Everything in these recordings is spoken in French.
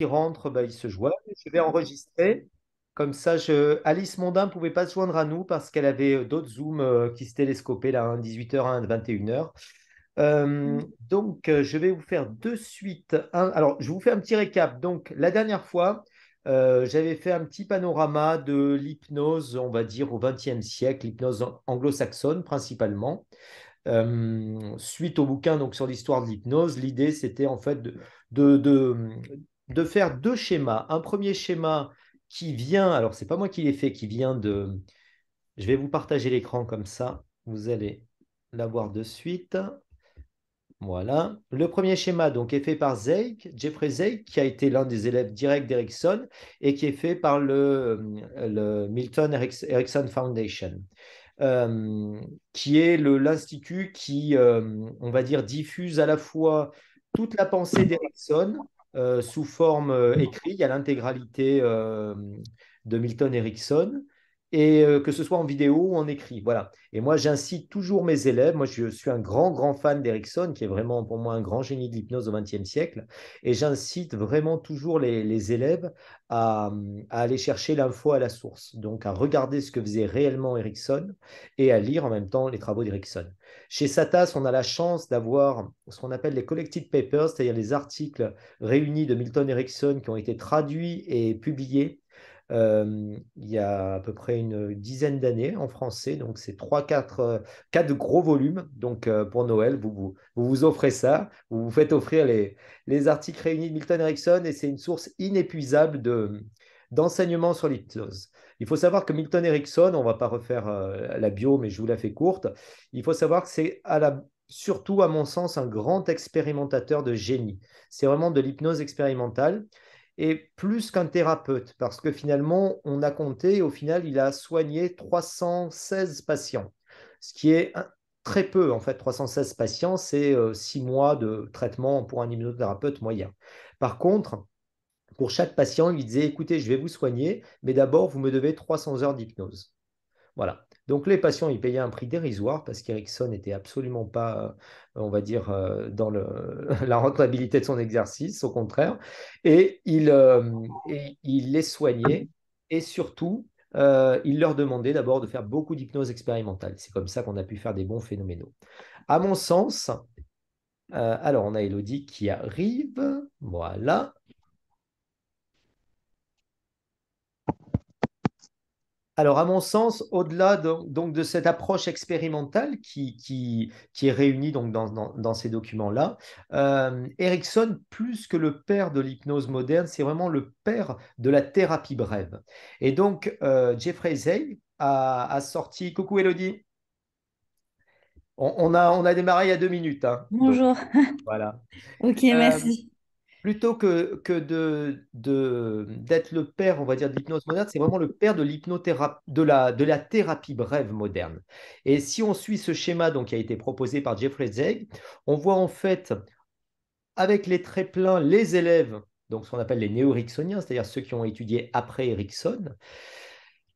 qui rentre, bah, il se joint. Je vais enregistrer. Comme ça, Alice Mondin ne pouvait pas se joindre à nous parce qu'elle avait d'autres Zooms qui se télescopaient là, 18h à 21h. Je vais vous faire de suite alors, je vous fais un petit récap. Donc, la dernière fois, j'avais fait un petit panorama de l'hypnose, on va dire, au XXe siècle, l'hypnose anglo-saxonne principalement. Suite au bouquin donc, sur l'histoire de l'hypnose, l'idée c'était en fait de, de, de faire deux schémas. Un premier schéma qui vient, alors c'est pas moi qui l'ai fait, qui vient de. Je vais vous partager l'écran comme ça, vous allez l'avoir de suite. Voilà. Le premier schéma donc, est fait par Jeffrey Zeig, qui a été l'un des élèves directs d'Erickson et qui est fait par le Milton Erickson Foundation, euh, qui est l'institut qui, on va dire, diffuse à la fois toute la pensée d'Erickson sous forme écrite, il y a l'intégralité de Milton Erickson, et que ce soit en vidéo ou en écrit. Voilà. Et moi, j'incite toujours mes élèves, moi je suis un grand, grand fan d'Erickson, qui est vraiment pour moi un grand génie de l'hypnose au XXe siècle, et j'incite vraiment toujours les élèves à, à aller chercher l'info à la source, donc à regarder ce que faisait réellement Erickson et à lire en même temps les travaux d'Erickson. Chez Satas, on a la chance d'avoir ce qu'on appelle les collected papers, c'est-à-dire les articles réunis de Milton Erickson qui ont été traduits et publiés il y a à peu près une dizaine d'années en français. Donc, c'est quatre gros volumes. Donc, pour Noël, vous offrez ça. Vous vous faites offrir les articles réunis de Milton Erickson et c'est une source inépuisable d'enseignements sur l'hypnose. Il faut savoir que Milton Erickson, on ne va pas refaire la bio, mais je vous la fais courte. Il faut savoir que c'est surtout, à mon sens, un grand expérimentateur de génie. C'est vraiment de l'hypnose expérimentale et plus qu'un thérapeute, parce que finalement, on a compté, au final, il a soigné 316 patients, ce qui est très peu, en fait. 316 patients, c'est 6 mois de traitement pour un hypnothérapeute moyen. Par contre, pour chaque patient, il lui disait, écoutez, je vais vous soigner, mais d'abord, vous me devez 300 heures d'hypnose. Voilà. Donc les patients, ils payaient un prix dérisoire parce qu'Erickson n'était absolument pas, on va dire, dans la rentabilité de son exercice, au contraire. Et il les soignait et surtout, il leur demandait d'abord de faire beaucoup d'hypnose expérimentale. C'est comme ça qu'on a pu faire des bons phénoménaux. À mon sens, alors on a Elodie qui arrive. Voilà. Alors, à mon sens, au-delà donc, de cette approche expérimentale qui est réunie donc, dans ces documents-là, Erickson, plus que le père de l'hypnose moderne, c'est vraiment le père de la thérapie brève. Et donc, Jeffrey Zay a sorti. Coucou Elodie, on a démarré il y a 2 minutes, hein, donc Bonjour. voilà. Ok, Euh, merci. Plutôt que d'être le père, on va dire, de l'hypnose moderne, c'est vraiment le père de l'hypnothérapie, de la thérapie brève moderne. Et si on suit ce schéma donc, qui a été proposé par Jeffrey Zeig, on voit en fait, avec les traits pleins, les élèves, donc ce qu'on appelle les néo-ericksoniens, c'est-à-dire ceux qui ont étudié après Erickson,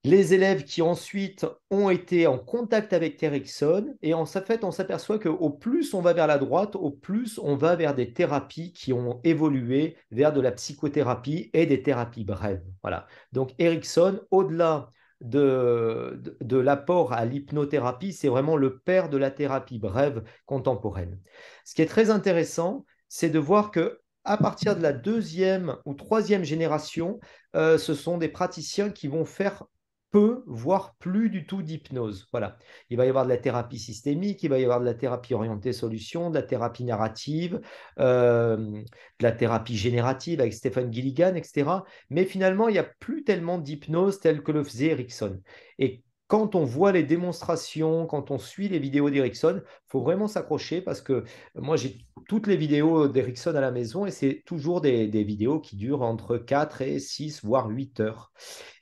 les élèves qui ensuite ont été en contact avec Erickson, et en fait, on s'aperçoit qu'au plus on va vers la droite, au plus on va vers des thérapies qui ont évolué vers de la psychothérapie et des thérapies brèves. Voilà. Donc Erickson, au-delà de l'apport à l'hypnothérapie, c'est vraiment le père de la thérapie brève contemporaine. Ce qui est très intéressant, c'est de voir que à partir de la deuxième ou troisième génération, ce sont des praticiens qui vont faire peu, voire plus du tout d'hypnose. Voilà. Il va y avoir de la thérapie systémique, il va y avoir de la thérapie orientée solution, de la thérapie narrative, de la thérapie générative avec Stephen Gilligan, etc. Mais finalement, il n'y a plus tellement d'hypnose telle que le faisait Erickson. Et quand on voit les démonstrations, quand on suit les vidéos d'Erickson, il faut vraiment s'accrocher parce que moi, j'ai toutes les vidéos d'Erickson à la maison et c'est toujours des vidéos qui durent entre 4 et 6, voire 8 heures.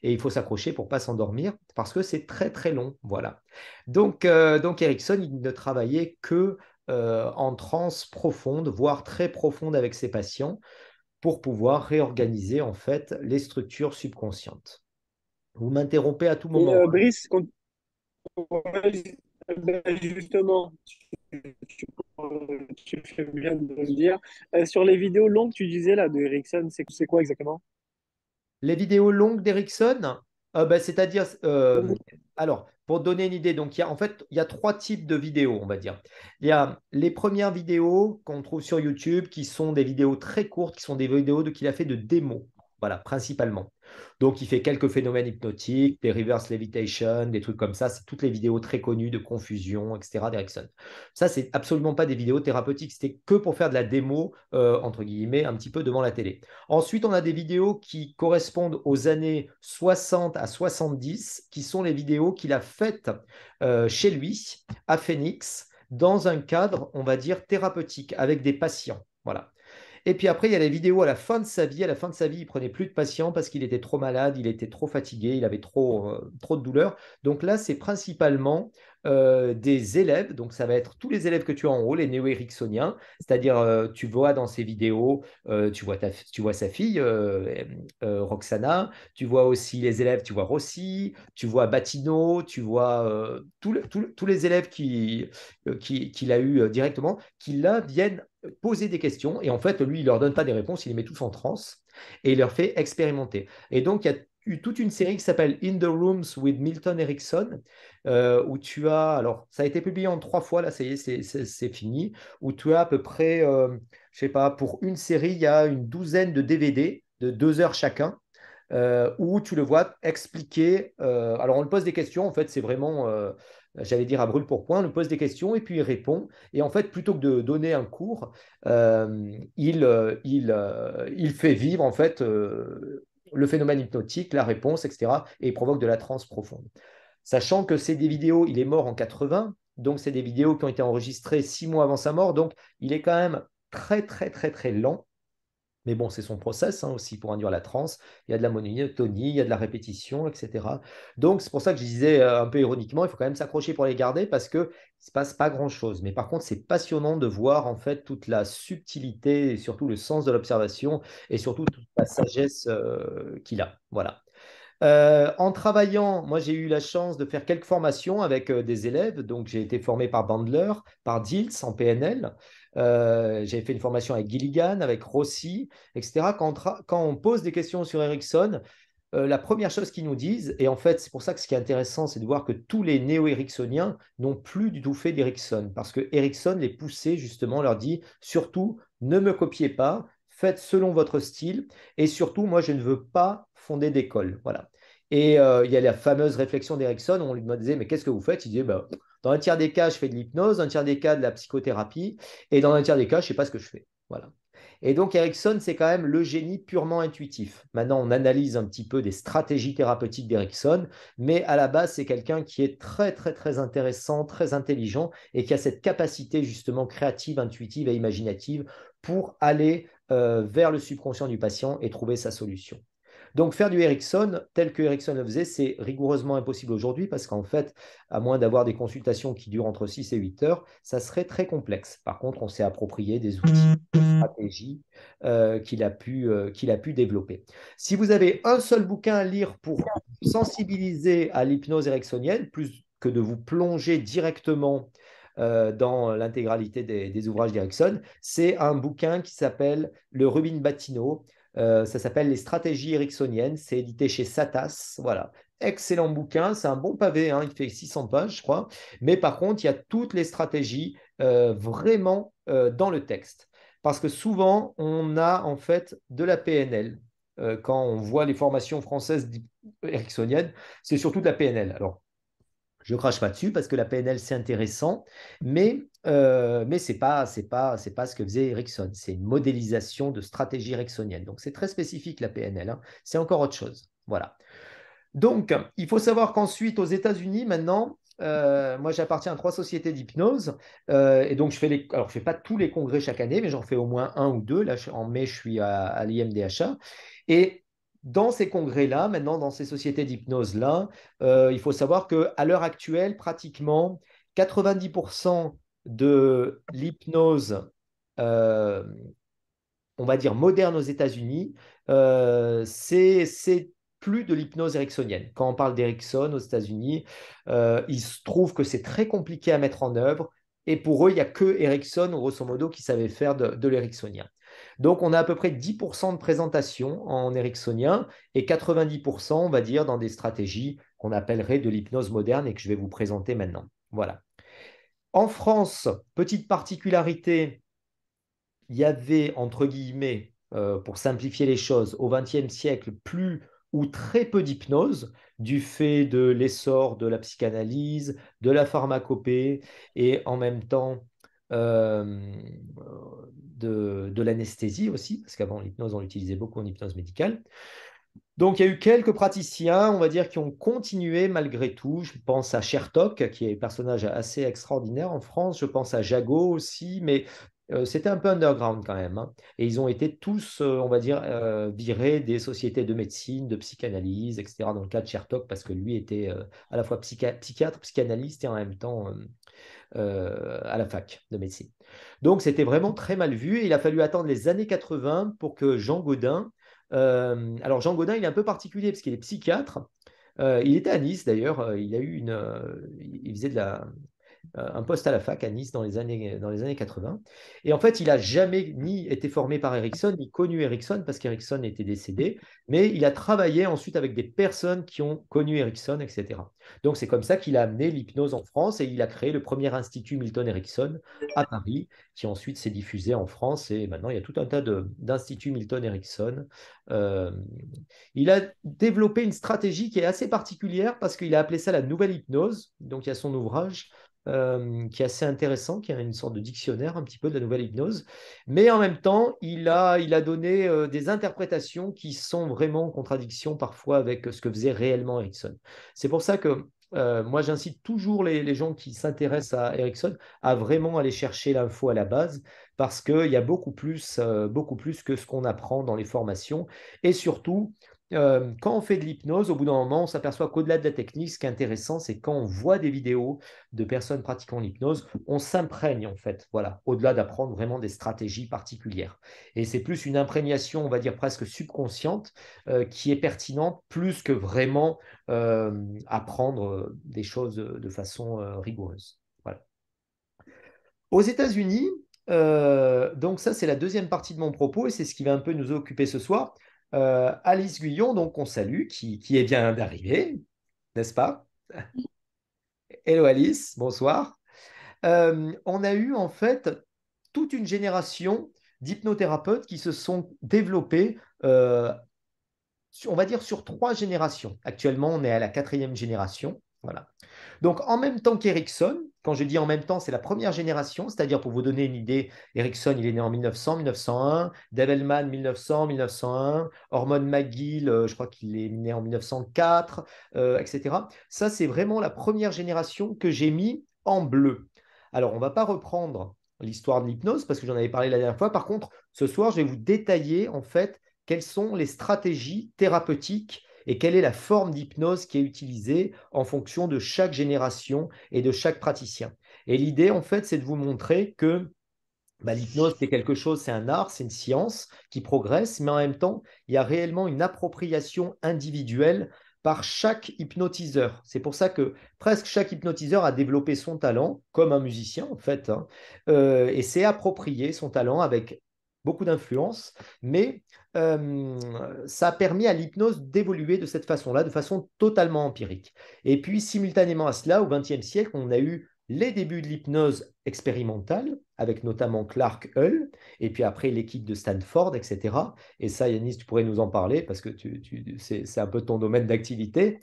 Et il faut s'accrocher pour ne pas s'endormir parce que c'est très très long. Voilà. Donc Erickson, il ne travaillait que en transe profonde, voire très profonde avec ses patients pour pouvoir réorganiser en fait les structures subconscientes. Vous m'interrompez à tout Et moment, hein. Brice, Ben, justement, tu, tu fais bien de le dire. Sur les vidéos longues, tu disais là de Ericsson, c'est quoi exactement? Les vidéos longues d'Ericsson, c'est-à-dire, alors, pour te donner une idée, donc en fait, il y a trois types de vidéos, on va dire. Il y a les premières vidéos qu'on trouve sur YouTube, qui sont des vidéos très courtes, qui sont des vidéos qu'il a fait de démos, voilà, principalement. Donc, il fait quelques phénomènes hypnotiques, des reverse levitation, des trucs comme ça. C'est toutes les vidéos très connues de confusion, etc. d'Ericsson. Ça, c'est absolument pas des vidéos thérapeutiques. C'était que pour faire de la démo, entre guillemets, un petit peu devant la télé. Ensuite, on a des vidéos qui correspondent aux années 60 à 70, qui sont les vidéos qu'il a faites chez lui, à Phoenix, dans un cadre, on va dire, thérapeutique, avec des patients. Voilà. Et puis après, il y a les vidéos à la fin de sa vie. À la fin de sa vie, il prenait plus de patients parce qu'il était trop malade, il était trop fatigué, il avait trop de douleurs. Donc là, c'est principalement des élèves. Donc ça va être tous les élèves que tu as en haut, les néo-ericksoniens. C'est-à-dire, tu vois dans ces vidéos, tu vois sa fille, Roxana. Tu vois aussi les élèves, tu vois Rossi, tu vois Batino, tu vois tous les élèves qu'il a eu directement, qui là viennent poser des questions. Et en fait, lui, il ne leur donne pas des réponses, il les met tous en transe et il leur fait expérimenter. Et donc, il y a eu toute une série qui s'appelle In the Rooms with Milton Erickson, où tu as, alors ça a été publié en 3 fois, là ça y est, c'est fini, où tu as à peu près, je sais pas, pour une série, il y a une douzaine de DVD de 2 heures chacun, où tu le vois expliquer. Alors, on lui pose des questions, en fait, c'est vraiment, j'allais dire à brûle pour point, on lui pose des questions et puis il répond. Et en fait, plutôt que de donner un cours, il fait vivre, en fait, le phénomène hypnotique, la réponse, etc. Et il provoque de la transe profonde. Sachant que c'est des vidéos, il est mort en 80, donc c'est des vidéos qui ont été enregistrées 6 mois avant sa mort, donc il est quand même très, très, très, très lent. Mais bon, c'est son process aussi pour induire la transe. Il y a de la monotonie, il y a de la répétition, etc. Donc, c'est pour ça que je disais un peu ironiquement, il faut quand même s'accrocher pour les garder parce qu'il ne se passe pas grand-chose. Mais par contre, c'est passionnant de voir en fait toute la subtilité et surtout le sens de l'observation et surtout toute la sagesse qu'il a. Voilà. En travaillant, moi j'ai eu la chance de faire quelques formations avec des élèves. Donc j'ai été formé par Bandler, par Diels en PNL. J'ai fait une formation avec Gilligan, avec Rossi, etc. Quand on pose des questions sur Ericsson, la première chose qu'ils nous disent, et en fait c'est pour ça que ce qui est intéressant, c'est de voir que tous les néo-ericksoniens n'ont plus du tout fait d'Ericsson, parce que Ericsson les poussait justement, leur dit surtout ne me copiez pas, faites selon votre style, et surtout moi je ne veux pas fonder d'école. Voilà. Et il y a la fameuse réflexion d'Erickson, on lui disait, mais qu'est-ce que vous faites? Il disait, bah, dans un tiers des cas, je fais de l'hypnose, dans un tiers des cas, de la psychothérapie, et dans un tiers des cas, je ne sais pas ce que je fais. Voilà. Et donc, Erickson, c'est quand même le génie purement intuitif. Maintenant, on analyse un petit peu des stratégies thérapeutiques d'Erickson, mais à la base, c'est quelqu'un qui est très, très, très intéressant, très intelligent, et qui a cette capacité justement créative, intuitive et imaginative pour aller vers le subconscient du patient et trouver sa solution. Donc, faire du Ericsson tel que Ericsson le faisait, c'est rigoureusement impossible aujourd'hui parce qu'en fait, à moins d'avoir des consultations qui durent entre 6 et 8 heures, ça serait très complexe. Par contre, on s'est approprié des outils, des stratégies qu'il a pu développer. Si vous avez un seul bouquin à lire pour sensibiliser à l'hypnose ericksonienne, plus que de vous plonger directement dans l'intégralité des ouvrages d'Erickson, c'est un bouquin qui s'appelle Le Rubin Batino. Ça s'appelle Les stratégies ericksoniennes. C'est édité chez Satas. Voilà. Excellent bouquin. C'est un bon pavé. Hein, il fait 600 pages, je crois. Mais par contre, il y a toutes les stratégies vraiment dans le texte. Parce que souvent, on a en fait de la PNL. Quand on voit les formations françaises ericksoniennes, c'est surtout de la PNL. Alors, je ne crache pas dessus parce que la PNL, c'est intéressant, mais c'est pas ce que faisait Ericsson. C'est une modélisation de stratégie ericksonienne. Donc, c'est très spécifique, la PNL. Hein. C'est encore autre chose. Voilà. Donc, il faut savoir qu'ensuite, aux États-Unis, maintenant, moi, j'appartiens à 3 sociétés d'hypnose. Et donc, alors, je ne fais pas tous les congrès chaque année, mais j'en fais au moins un ou deux. Là, en mai, je suis à l'IMDHA. Et dans ces congrès-là, maintenant, dans ces sociétés d'hypnose-là, il faut savoir qu'à l'heure actuelle, pratiquement 90% de l'hypnose, euh, on va dire, moderne aux États-Unis, c'est plus de l'hypnose ericksonienne. Quand on parle d'Erickson aux États-Unis, il se trouve que c'est très compliqué à mettre en œuvre. Et pour eux, il n'y a que Erickson, grosso modo, qui savait faire de l'ericksonien. Donc, on a à peu près 10% de présentation en ericksonien et 90%, on va dire, dans des stratégies qu'on appellerait de l'hypnose moderne et que je vais vous présenter maintenant. Voilà. En France, petite particularité, il y avait, entre guillemets, pour simplifier les choses, au XXe siècle, plus ou très peu d'hypnose du fait de l'essor de la psychanalyse, de la pharmacopée et en même temps euh, de l'anesthésie aussi, parce qu'avant l'hypnose, on l'utilisait beaucoup en hypnose médicale. Donc, il y a eu quelques praticiens, on va dire, qui ont continué malgré tout. Je pense à Chertok, qui est un personnage assez extraordinaire en France. Je pense à Jagot aussi, mais c'était un peu underground quand même, hein. Et ils ont été tous, on va dire, virés des sociétés de médecine, de psychanalyse, etc. Dans le cas de Chertok, parce que lui était à la fois psychiatre, psychanalyste et en même temps à la fac de médecine. Donc, c'était vraiment très mal vu. Et il a fallu attendre les années 80 pour que Jean Gaudin. Alors, Jean Gaudin, il est un peu particulier parce qu'il est psychiatre. Il était à Nice d'ailleurs. Il a eu il faisait un poste à la fac à Nice dans les années 80. Et en fait, il n'a jamais ni été formé par Erickson, ni connu Erickson parce qu'Erickson était décédé, mais il a travaillé ensuite avec des personnes qui ont connu Erickson, etc. Donc, c'est comme ça qu'il a amené l'hypnose en France et il a créé le premier institut Milton Erickson à Paris, qui ensuite s'est diffusé en France. Et maintenant, il y a tout un tas d'instituts Milton Erickson. Euh, il a développé une stratégie qui est assez particulière parce qu'il a appelé ça la nouvelle hypnose. Donc, il y a son ouvrage qui est assez intéressant, qui est une sorte de dictionnaire un petit peu de la nouvelle hypnose. Mais en même temps, il a donné des interprétations qui sont vraiment en contradiction parfois avec ce que faisait réellement Erickson. C'est pour ça que moi, j'incite toujours les gens qui s'intéressent à Erickson à vraiment aller chercher l'info à la base parce qu'il y a beaucoup plus que ce qu'on apprend dans les formations. Et surtout, quand on fait de l'hypnose, au bout d'un moment, on s'aperçoit qu'au-delà de la technique, ce qui est intéressant, c'est quand on voit des vidéos de personnes pratiquant l'hypnose, on s'imprègne en fait, voilà, au-delà d'apprendre vraiment des stratégies particulières. Et c'est plus une imprégnation, on va dire presque subconsciente, qui est pertinente plus que vraiment apprendre des choses de façon rigoureuse. Voilà. Aux États-Unis, donc ça c'est la deuxième partie de mon propos et c'est ce qui va un peu nous occuper ce soir. Alice Guyon, donc on salue, qui est bien d'arriver, n'est-ce pas? Hello Alice, bonsoir. On a eu en fait toute une génération d'hypnothérapeutes qui se sont développés, on va dire, sur 3 générations. Actuellement, on est à la 4e génération. Voilà. Donc, en même temps qu'Erickson, quand je dis en même temps, c'est la première génération, c'est-à-dire pour vous donner une idée, Erickson, il est né en 1900, 1901, Develman, 1900, 1901, Hormone McGill, je crois qu'il est né en 1904, etc. Ça, c'est vraiment la première génération que j'ai mis en bleu. Alors, on ne va pas reprendre l'histoire de l'hypnose parce que j'en avais parlé la dernière fois. Par contre, ce soir, je vais vous détailler en fait quelles sont les stratégies thérapeutiques et quelle est la forme d'hypnose qui est utilisée en fonction de chaque génération et de chaque praticien. Et l'idée, en fait, c'est de vous montrer que l'hypnose, c'est quelque chose, c'est un art, c'est une science qui progresse, mais en même temps, il y a réellement une appropriation individuelle par chaque hypnotiseur. C'est pour ça que presque chaque hypnotiseur a développé son talent, comme un musicien en fait, hein, et s'est approprié son talent avec beaucoup d'influence, mais ça a permis à l'hypnose d'évoluer de cette façon-là, de façon totalement empirique. Et puis, simultanément à cela, au XXe siècle, on a eu les débuts de l'hypnose expérimentale, avec notamment Clark Hull, et puis après l'équipe de Stanford, etc. Et ça, Yanis, tu pourrais nous en parler parce que c'est un peu ton domaine d'activité,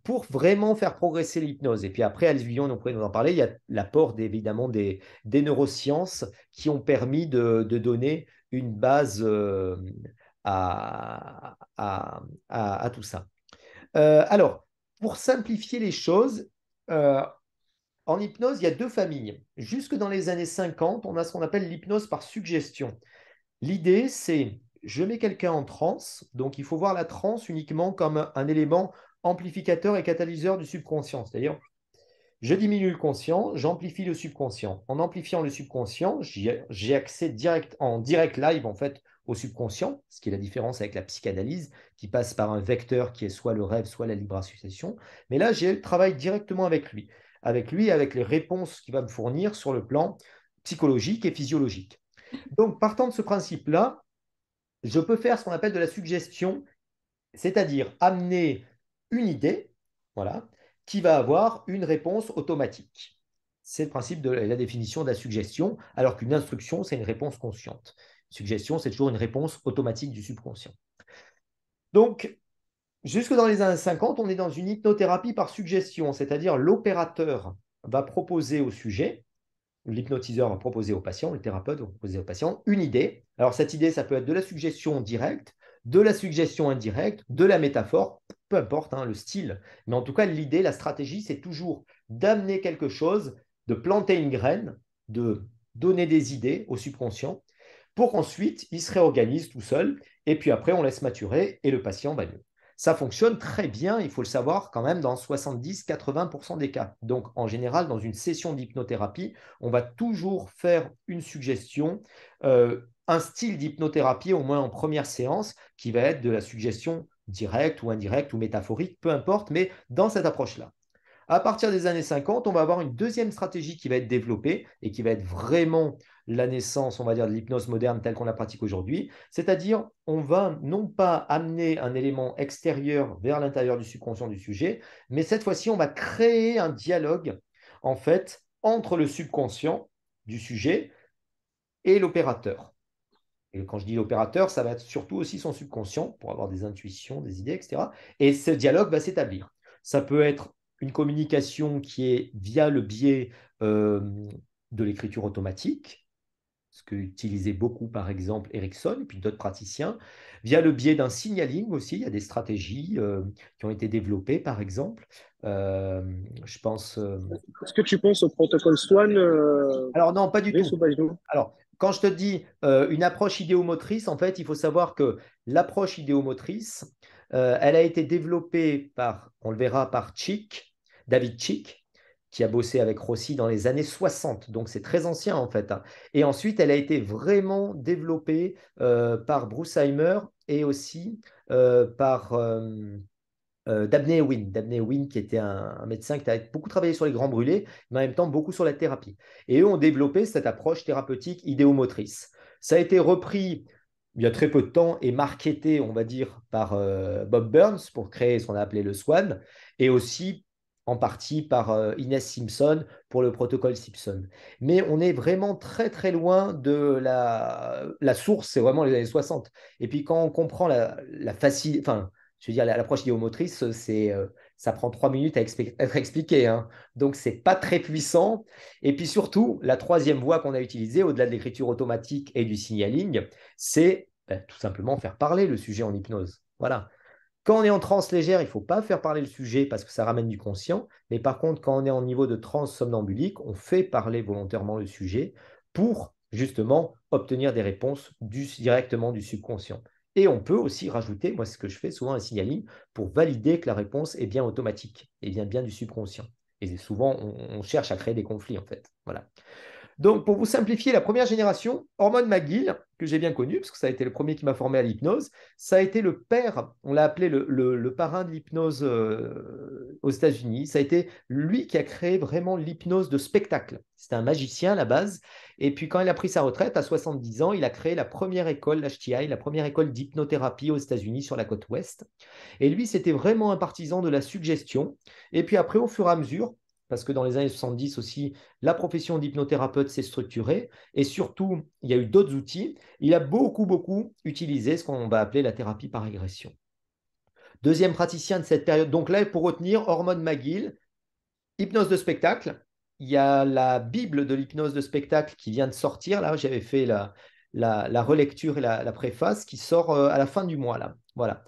pour vraiment faire progresser l'hypnose. Et puis après, Alice Guillon, on pourrait nous en parler, il y a l'apport évidemment des neurosciences qui ont permis de donner une base à tout ça. Alors, pour simplifier les choses, euh, en hypnose, il y a 2 familles. Jusque dans les années 50, on a ce qu'on appelle l'hypnose par suggestion. L'idée, c'est je mets quelqu'un en transe, donc il faut voir la transe uniquement comme un élément amplificateur et catalyseur du subconscient. C'est-à-dire, je diminue le conscient, j'amplifie le subconscient. En amplifiant le subconscient, j'ai accès en direct live en fait au subconscient, ce qui est la différence avec la psychanalyse, qui passe par un vecteur qui est soit le rêve, soit la libre association. Mais là, je travaille directement avec lui, avec les réponses qu'il va me fournir sur le plan psychologique et physiologique. Donc, partant de ce principe-là, je peux faire ce qu'on appelle de la suggestion, c'est-à-dire amener une idée, voilà, qui va avoir une réponse automatique. C'est le principe de la définition de la suggestion, alors qu'une instruction, c'est une réponse consciente. Une suggestion, c'est toujours une réponse automatique du subconscient. Donc, jusque dans les années 50, on est dans une hypnothérapie par suggestion, c'est-à-dire l'opérateur va proposer au sujet, l'hypnotiseur va proposer au patient, le thérapeute va proposer au patient une idée. Alors cette idée, ça peut être de la suggestion directe, de la suggestion indirecte, de la métaphore, peu importe le style. Mais en tout cas, l'idée, la stratégie, c'est toujours d'amener quelque chose, de planter une graine, de donner des idées au subconscient pour qu'ensuite, il se réorganise tout seul. Et puis après, on laisse maturer et le patient va mieux. Ça fonctionne très bien, il faut le savoir quand même, dans 70-80% des cas. Donc, en général, dans une session d'hypnothérapie, on va toujours faire une suggestion, un style d'hypnothérapie, au moins en première séance, qui va être de la suggestion directe ou indirecte ou métaphorique, peu importe, mais dans cette approche-là. À partir des années 50, on va avoir une deuxième stratégie qui va être développée et qui va être vraiment la naissance, on va dire, de l'hypnose moderne telle qu'on la pratique aujourd'hui. C'est-à-dire, on va non pas amener un élément extérieur vers l'intérieur du subconscient du sujet, mais cette fois-ci, on va créer un dialogue, en fait, entre le subconscient du sujet et l'opérateur. Et quand je dis l'opérateur, ça va être surtout aussi son subconscient pour avoir des intuitions, des idées, etc. Et ce dialogue va s'établir. Ça peut être une communication qui est via le biais de l'écriture automatique, ce que utilisait beaucoup, par exemple, Erickson et puis d'autres praticiens, via le biais d'un signaling aussi. Il y a des stratégies qui ont été développées, par exemple. Euh, je pense. Est-ce que tu penses au protocole Swan, Alors, non, pas du Brice tout. ou pas du tout? Alors, quand je te dis une approche idéomotrice, en fait, il faut savoir que l'approche idéomotrice, elle a été développée par, on le verra, par David Chick, qui a bossé avec Rossi dans les années 60. Donc, c'est très ancien, en fait. Et ensuite, elle a été vraiment développée par Bruckheimer et aussi par Dabney Wynne. Dabney Wynne, qui était un médecin qui a beaucoup travaillé sur les grands brûlés, mais en même temps beaucoup sur la thérapie. Et eux ont développé cette approche thérapeutique idéomotrice. Ça a été repris il y a très peu de temps et marketé, on va dire, par Bob Burns pour créer ce qu'on a appelé le SWAN, et aussi en partie par Ines Simpson pour le protocole Simpson. Mais on est vraiment très très loin de la source, c'est vraiment les années 60. Et puis quand on comprend la facilité, enfin, je veux dire, l'approche idéomotrice, ça prend 3 minutes à être expliqué, hein. Donc, c'est pas très puissant. Et puis surtout, la troisième voie qu'on a utilisée, au-delà de l'écriture automatique et du signaling, c'est tout simplement faire parler le sujet en hypnose. Voilà. Quand on est en transe légère, il ne faut pas faire parler le sujet parce que ça ramène du conscient. Mais par contre, quand on est en niveau de transe somnambulique, on fait parler volontairement le sujet pour justement obtenir des réponses directement du subconscient. Et on peut aussi rajouter, moi, ce que je fais souvent, un signaling pour valider que la réponse est bien automatique et vient bien du subconscient. Et souvent, on cherche à créer des conflits, en fait. Voilà. Donc, pour vous simplifier, la première génération, Hormone McGill, que j'ai bien connu, parce que ça a été le premier qui m'a formé à l'hypnose, ça a été le père, on l'a appelé le parrain de l'hypnose aux États-Unis. Ça a été lui qui a créé vraiment l'hypnose de spectacle. C'était un magicien à la base. Et puis, quand il a pris sa retraite, à 70 ans, il a créé la première école, l'HTI, la première école d'hypnothérapie aux États-Unis sur la côte ouest. Et lui, c'était vraiment un partisan de la suggestion. Et puis après, au fur et à mesure, parce que dans les années 70 aussi, la profession d'hypnothérapeute s'est structurée et surtout, il y a eu d'autres outils. Il a beaucoup, beaucoup utilisé ce qu'on va appeler la thérapie par régression. Deuxième praticien de cette période, donc là, pour retenir, Hormone McGill, hypnose de spectacle. Il y a la Bible de l'hypnose de spectacle qui vient de sortir. Là, j'avais fait la relecture et la préface qui sort à la fin du mois. Là. Voilà.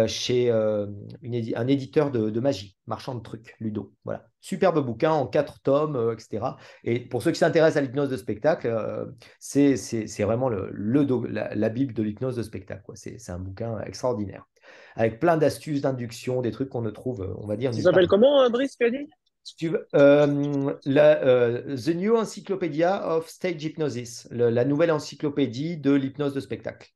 Chez un éditeur de magie, marchand de trucs, Ludo. Voilà. Superbe bouquin en 4 tomes, etc. Et pour ceux qui s'intéressent à l'hypnose de spectacle, c'est vraiment la Bible de l'hypnose de spectacle. C'est un bouquin extraordinaire. Avec plein d'astuces, d'induction, des trucs qu'on ne trouve, on va dire, Ça nulle part. s'appelle comment, Brice, tu as dit? Si tu veux, The New Encyclopedia of Stage Hypnosis, la nouvelle encyclopédie de l'hypnose de spectacle.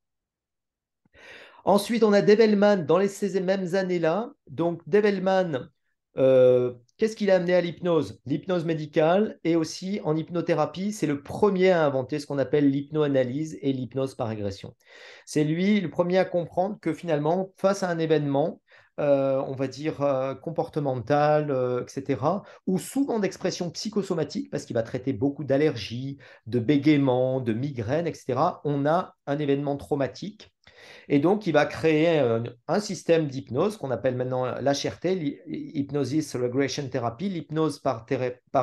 Ensuite, on a Develman dans ces mêmes années-là. Donc, Develman, qu'est-ce qu'il a amené à l'hypnose? L'hypnose médicale et aussi en hypnothérapie, c'est le premier à inventer ce qu'on appelle l'hypnoanalyse et l'hypnose par régression. C'est lui le premier à comprendre que finalement, face à un événement, on va dire comportemental, etc., ou souvent d'expression psychosomatique, parce qu'il va traiter beaucoup d'allergies, de bégaiements, de migraines, etc., on a un événement traumatique et donc, il va créer un système d'hypnose qu'on appelle maintenant l'HRT, l'Hypnosis Regression Therapy, l'hypnose par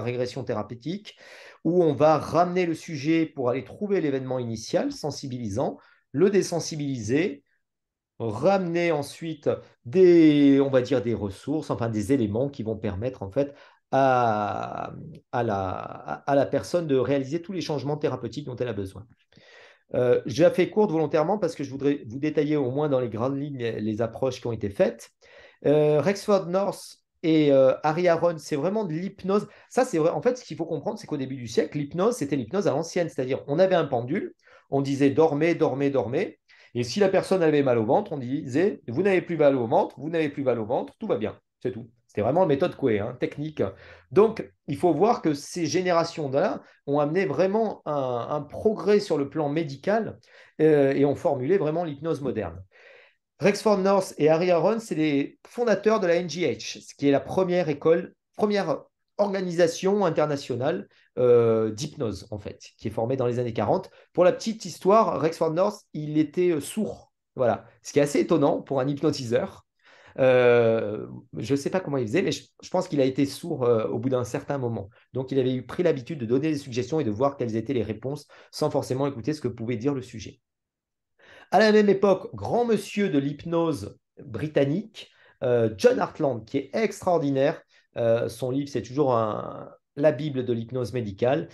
régression thérapeutique, où on va ramener le sujet pour aller trouver l'événement initial, sensibilisant, le désensibiliser, ramener ensuite on va dire des ressources, enfin des éléments qui vont permettre en fait à la personne de réaliser tous les changements thérapeutiques dont elle a besoin. J'ai fait courte volontairement parce que je voudrais vous détailler au moins dans les grandes lignes les approches qui ont été faites. Rexford North et Harry Aron, c'est vraiment de l'hypnose. Ça, c'est vrai. En fait, ce qu'il faut comprendre, c'est qu'au début du siècle, l'hypnose, c'était l'hypnose à l'ancienne. C'est-à-dire, on avait un pendule, on disait dormez, dormez, dormez. Et si la personne avait mal au ventre, on disait vous n'avez plus mal au ventre, vous n'avez plus mal au ventre, tout va bien. C'est tout. C'était vraiment la méthode Coué, hein, technique. Donc, il faut voir que ces générations-là ont amené vraiment un progrès sur le plan médical et ont formulé vraiment l'hypnose moderne. Rexford North et Harry Aron, c'est les fondateurs de la NGH, ce qui est la première école, première organisation internationale d'hypnose, en fait, qui est formée dans les années 40. Pour la petite histoire, Rexford North, il était sourd. Voilà, ce qui est assez étonnant pour un hypnotiseur. Je ne sais pas comment il faisait, mais je pense qu'il a été sourd au bout d'un certain moment. Donc, il avait pris l'habitude de donner des suggestions et de voir quelles étaient les réponses sans forcément écouter ce que pouvait dire le sujet. À la même époque, grand monsieur de l'hypnose britannique, John Hartland, qui est extraordinaire. Son livre, c'est toujours la Bible de l'hypnose médicale,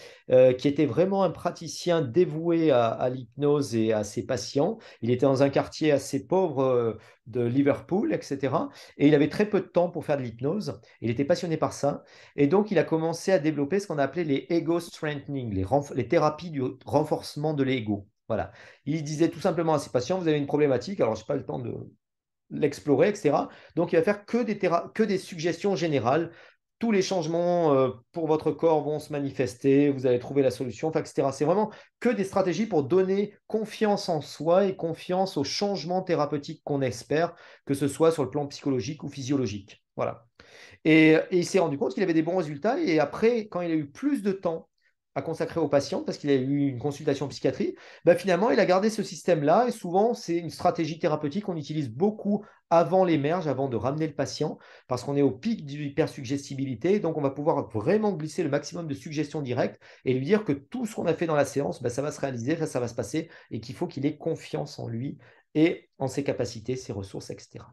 qui était vraiment un praticien dévoué à l'hypnose et à ses patients. Il était dans un quartier assez pauvre de Liverpool, etc. Et il avait très peu de temps pour faire de l'hypnose. Il était passionné par ça. Et donc, il a commencé à développer ce qu'on appelait les ego strengthening, les thérapies du renforcement de l'ego. Voilà. Il disait tout simplement à ses patients, vous avez une problématique, alors je n'ai pas le temps de l'explorer, etc. Donc, il va faire que des suggestions générales. Tous les changements pour votre corps vont se manifester, vous allez trouver la solution, enfin, etc. C'est vraiment que des stratégies pour donner confiance en soi et confiance aux changements thérapeutiques qu'on espère, que ce soit sur le plan psychologique ou physiologique. Voilà. Et il s'est rendu compte qu'il avait des bons résultats. Et après, quand il a eu plus de temps à consacrer aux patients, parce qu'il a eu une consultation en psychiatrie, ben finalement, il a gardé ce système-là. Et souvent, c'est une stratégie thérapeutique qu'on utilise beaucoup avant l'émerge, avant de ramener le patient, parce qu'on est au pic de l'hypersuggestibilité. Donc, on va pouvoir vraiment glisser le maximum de suggestions directes et lui dire que tout ce qu'on a fait dans la séance, ben, ça va se réaliser, ça va se passer, et qu'il faut qu'il ait confiance en lui et en ses capacités, ses ressources, etc.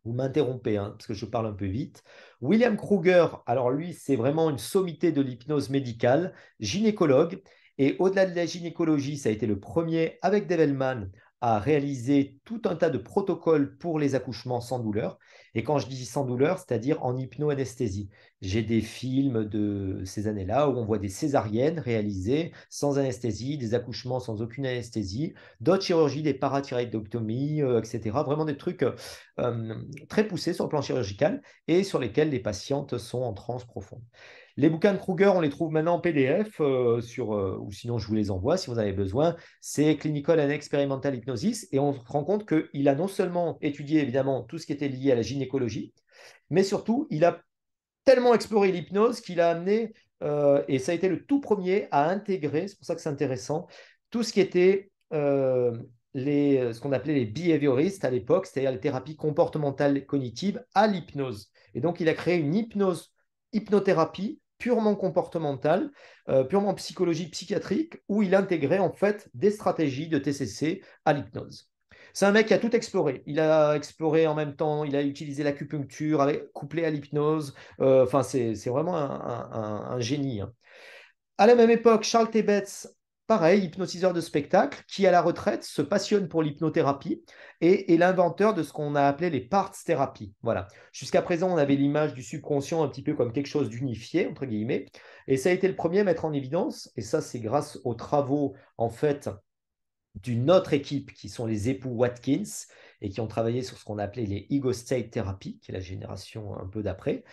Vous m'interrompez, hein, parce que je parle un peu vite. William Kruger, alors lui, c'est vraiment une sommité de l'hypnose médicale, gynécologue. Et au-delà de la gynécologie, ça a été le premier, avec Develman, à réaliser tout un tas de protocoles pour les accouchements sans douleur. Et quand je dis sans douleur, c'est-à-dire en hypnoanesthésie. J'ai des films de ces années-là où on voit des césariennes réalisées sans anesthésie, des accouchements sans aucune anesthésie, d'autres chirurgies, des parathyroïdectomies, etc. Vraiment des trucs très poussés sur le plan chirurgical et sur lesquels les patientes sont en transe profonde. Les bouquins de Kruger, on les trouve maintenant en PDF ou sinon je vous les envoie si vous en avez besoin. C'est Clinical and Experimental Hypnosis et on se rend compte qu'il a non seulement étudié évidemment tout ce qui était lié à la gynécologie, mais surtout il a tellement exploré l'hypnose qu'il a amené, et ça a été le tout premier à intégrer, c'est pour ça que c'est intéressant, tout ce qui était ce qu'on appelait les behavioristes à l'époque, c'est-à-dire les thérapies comportementales cognitives à l'hypnose. Et donc, il a créé une hypnothérapie purement comportementale, purement psychologique, psychiatrique, où il intégrait en fait des stratégies de TCC à l'hypnose. C'est un mec qui a tout exploré. Il a exploré en même temps, il a utilisé l'acupuncture couplé à l'hypnose. Enfin, c'est vraiment un génie, hein. À la même époque, Charles Tebetz, pareil, hypnotiseur de spectacle, qui à la retraite se passionne pour l'hypnothérapie et est l'inventeur de ce qu'on a appelé les parts thérapie. Voilà. Jusqu'à présent, on avait l'image du subconscient un petit peu comme quelque chose d'unifié, entre guillemets, et ça a été le premier à mettre en évidence, et ça c'est grâce aux travaux, en fait, d'une autre équipe qui sont les époux Watkins et qui ont travaillé sur ce qu'on appelait les ego state therapy, qui est la génération un peu d'après.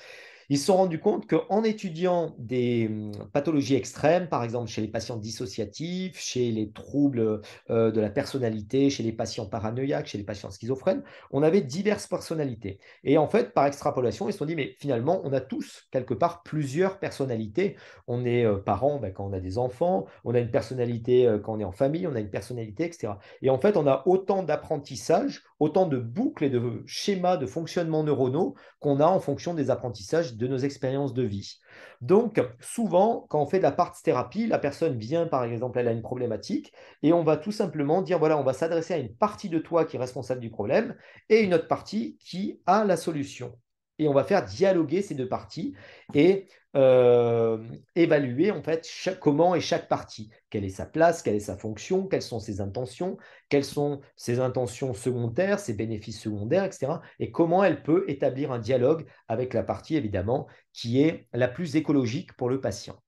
Ils se sont rendus compte qu'en étudiant des pathologies extrêmes, par exemple chez les patients dissociatifs, chez les troubles de la personnalité, chez les patients paranoïaques, chez les patients schizophrènes, on avait diverses personnalités. Et en fait, par extrapolation, ils se sont dit, mais finalement, on a tous, quelque part, plusieurs personnalités. On est parents quand on a des enfants, on a une personnalité quand on est en famille, on a une personnalité, etc. Et en fait, on a autant d'apprentissage, autant de boucles et de schémas de fonctionnement neuronaux qu'on a en fonction des apprentissages de nos expériences de vie. Donc, souvent, quand on fait de la parts thérapie, la personne vient, par exemple, elle a une problématique, et on va tout simplement dire, voilà, on va s'adresser à une partie de toi qui est responsable du problème et une autre partie qui a la solution. Et on va faire dialoguer ces deux parties et euh, évaluer en fait comment est chaque partie, quelle est sa place, quelle est sa fonction, quelles sont ses intentions, quelles sont ses intentions secondaires, ses bénéfices secondaires, etc. Et comment elle peut établir un dialogue avec la partie, évidemment, qui est la plus écologique pour le patient.